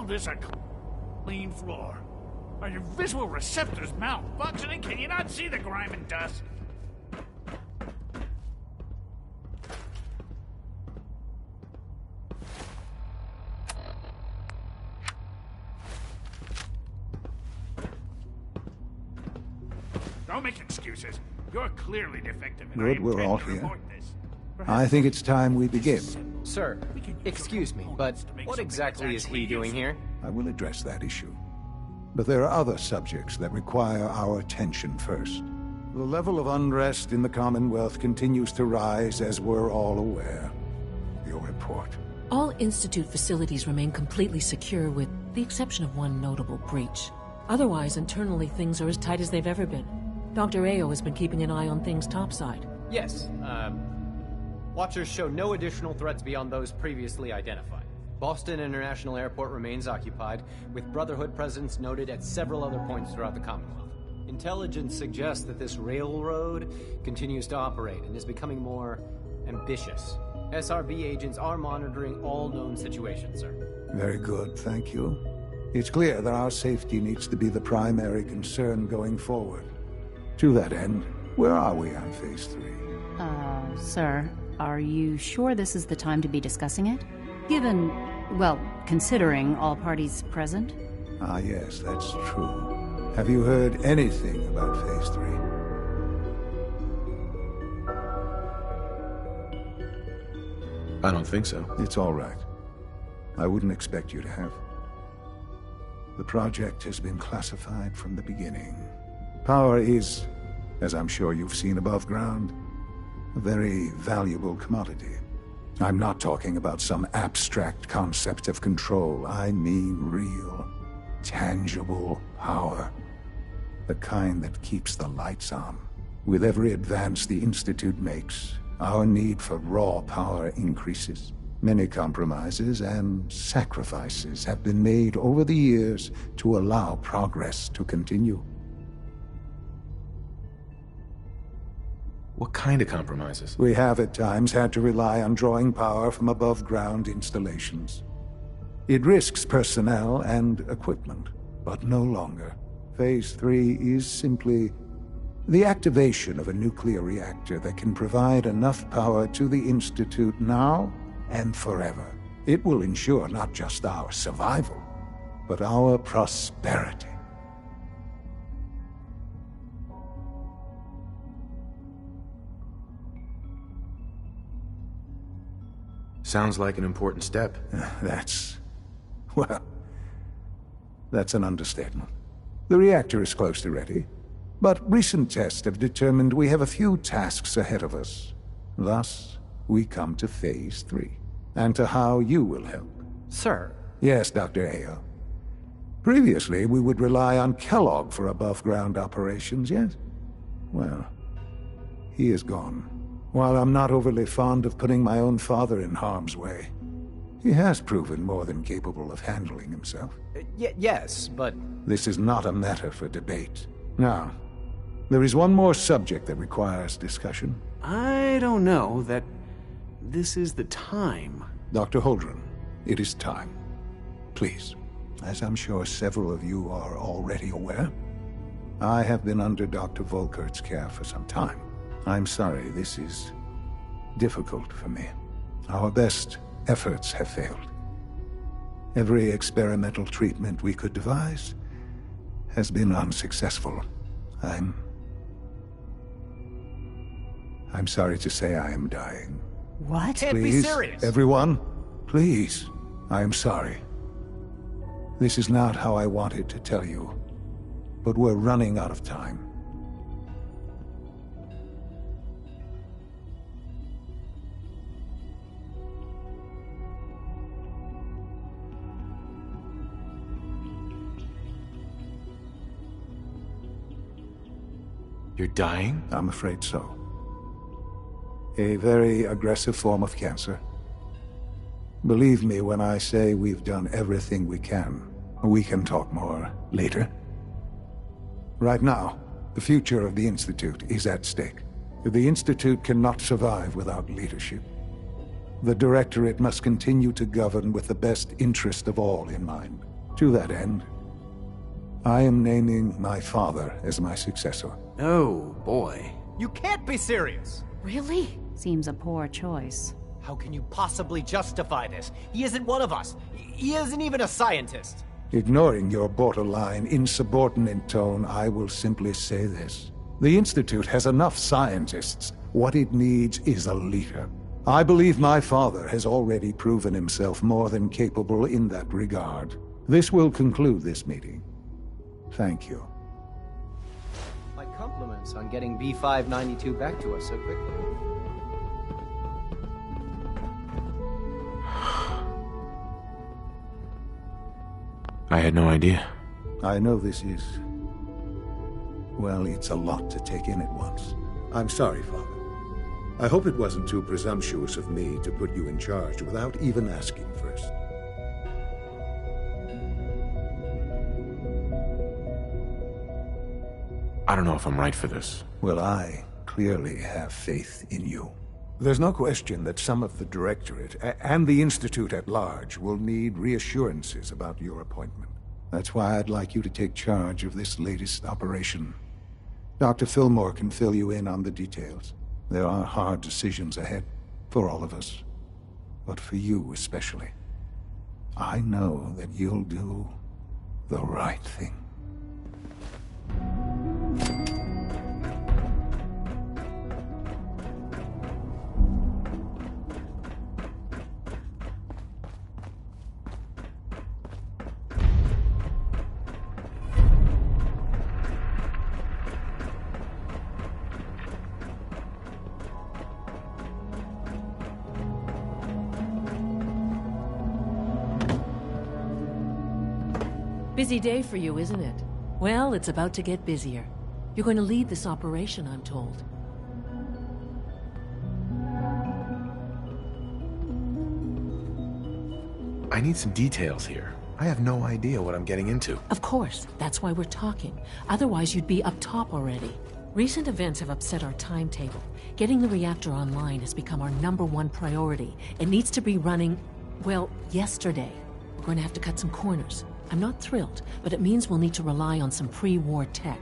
This a clean floor. Are your visual receptors malfunctioning? Can you not see the grime and dust? Don't make excuses. You're clearly defective, and Good, I we're intend all to here. report this. I think it's time we begin. Sir, excuse me, but what exactly is he doing here? I will address that issue. But there are other subjects that require our attention first. The level of unrest in the Commonwealth continues to rise, as we're all aware. Your report. All Institute facilities remain completely secure with the exception of one notable breach. Otherwise, internally, things are as tight as they've ever been. Dr. Ayo has been keeping an eye on things topside. Yes, Watchers show no additional threats beyond those previously identified. Boston International Airport remains occupied, with Brotherhood presence noted at several other points throughout the Commonwealth. Intelligence suggests that this railroad continues to operate and is becoming more ambitious. SRB agents are monitoring all known situations, sir. Very good, thank you. It's clear that our safety needs to be the primary concern going forward. To that end, where are we on Phase 3? Sir, are you sure this is the time to be discussing it? Given, well, considering all parties present? Ah, yes, that's true. Have you heard anything about Phase 3? I don't think so. It's all right. I wouldn't expect you to have. The project has been classified from the beginning. Power is, as I'm sure you've seen above ground, a very valuable commodity. I'm not talking about some abstract concept of control. I mean real, tangible power. The kind that keeps the lights on. With every advance the Institute makes, our need for raw power increases. Many compromises and sacrifices have been made over the years to allow progress to continue. What kind of compromises? We have at times had to rely on drawing power from above-ground installations. It risks personnel and equipment, but no longer. Phase 3 is simply the activation of a nuclear reactor that can provide enough power to the Institute now and forever. It will ensure not just our survival, but our prosperity. Sounds like an important step. That's an understatement. The reactor is close to ready, but recent tests have determined we have a few tasks ahead of us. Thus, we come to Phase 3, and to how you will help. Sir? Yes, Dr. Ayo. Previously, we would rely on Kellogg for above-ground operations, yes? Well, he is gone. While I'm not overly fond of putting my own father in harm's way, he has proven more than capable of handling himself. Yes, but... This is not a matter for debate. Now, there is one more subject that requires discussion. I don't know that this is the time. Dr. Holdren, it is time. Please, as I'm sure several of you are already aware, I have been under Dr. Volkert's care for some time. I'm sorry, this is difficult for me. Our best efforts have failed. Every experimental treatment we could devise has been unsuccessful. I'm sorry to say I am dying. What? Can't Please, be serious. everyone, please. I am sorry. This is not how I wanted to tell you, but we're running out of time. You're dying? I'm afraid so. A very aggressive form of cancer. Believe me when I say we've done everything we can. We can talk more later. Right now, the future of the Institute is at stake. The Institute cannot survive without leadership. The Directorate must continue to govern with the best interest of all in mind. To that end, I am naming my father as my successor. Oh, boy. You can't be serious! Really? Seems a poor choice. How can you possibly justify this? He isn't one of us. He isn't even a scientist. Ignoring your borderline, insubordinate tone, I will simply say this. The Institute has enough scientists. What it needs is a leader. I believe my father has already proven himself more than capable in that regard. This will conclude this meeting. Thank you. My compliments on getting B592 back to us so quickly. I had no idea. I know this is... well, it's a lot to take in at once. I'm sorry, Father. I hope it wasn't too presumptuous of me to put you in charge without even asking first. I don't know if I'm right for this. Well, I clearly have faith in you. There's no question that some of the Directorate and the Institute at large will need reassurances about your appointment. That's why I'd like you to take charge of this latest operation. Dr. Fillmore can fill you in on the details. There are hard decisions ahead for all of us, but for you especially. I know that you'll do the right thing. Busy day for you, isn't it? Well, it's about to get busier. You're going to lead this operation, I'm told. I need some details here. I have no idea what I'm getting into. Of course, that's why we're talking. Otherwise, you'd be up top already. Recent events have upset our timetable. Getting the reactor online has become our #1 priority. It needs to be running, well, yesterday. We're going to have to cut some corners. I'm not thrilled, but it means we'll need to rely on some pre-war tech.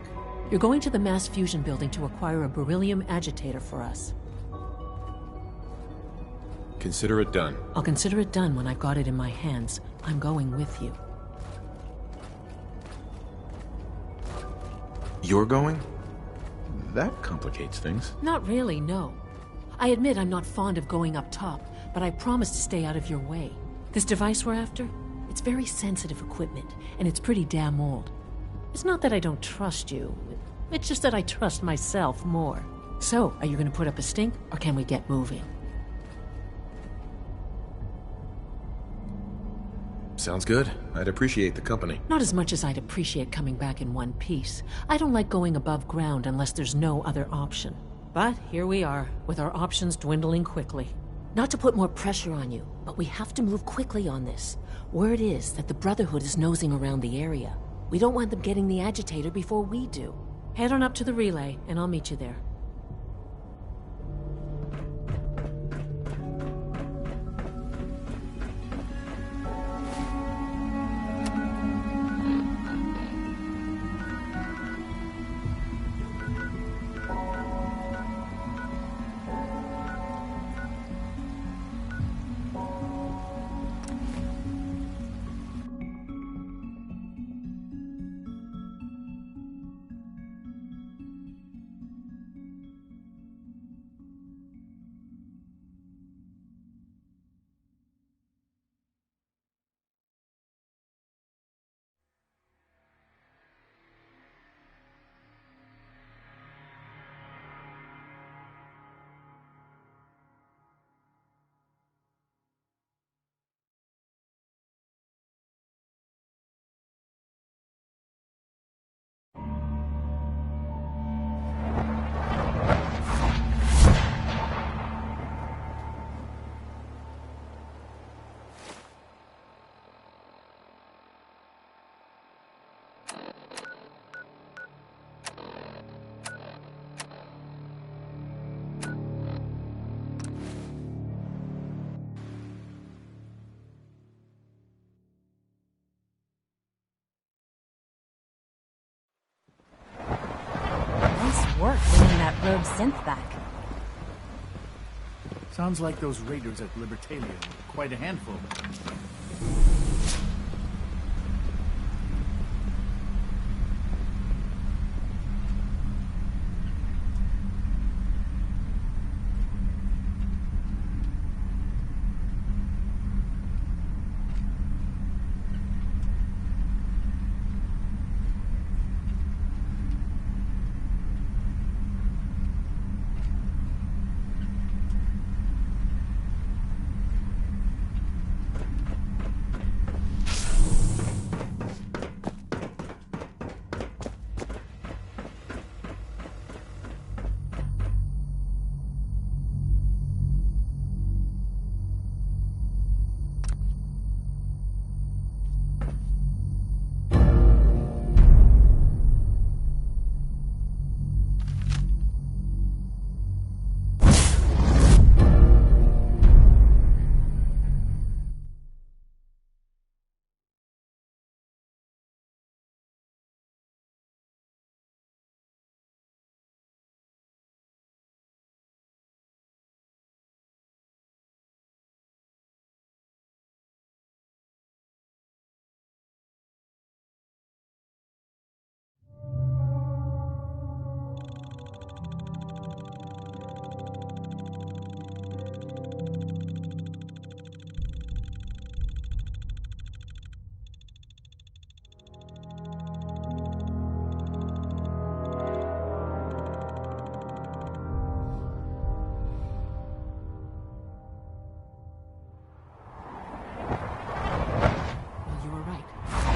You're going to the mass fusion building to acquire a beryllium agitator for us. Consider it done. I'll consider it done when I've got it in my hands. I'm going with you. You're going? That complicates things. Not really, no. I admit I'm not fond of going up top, but I promise to stay out of your way. This device we're after? It's very sensitive equipment, and it's pretty damn old. It's not that I don't trust you. It's just that I trust myself more. So, are you going to put up a stink, or can we get moving? Sounds good. I'd appreciate the company. Not as much as I'd appreciate coming back in one piece. I don't like going above ground unless there's no other option. But here we are, with our options dwindling quickly. Not to put more pressure on you, but we have to move quickly on this. Word is that the Brotherhood is nosing around the area. We don't want them getting the agitator before we do. Head on up to the relay, and I'll meet you there. Rogue synth back. Sounds like those raiders at Libertalia were quite a handful.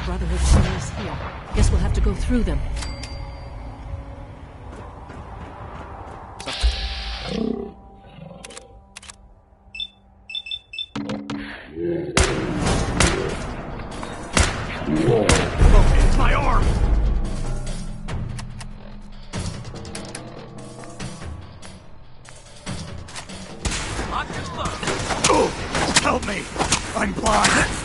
Brotherhood shares here. Guess we'll have to go through them. It's my arm! Help me! I'm blind!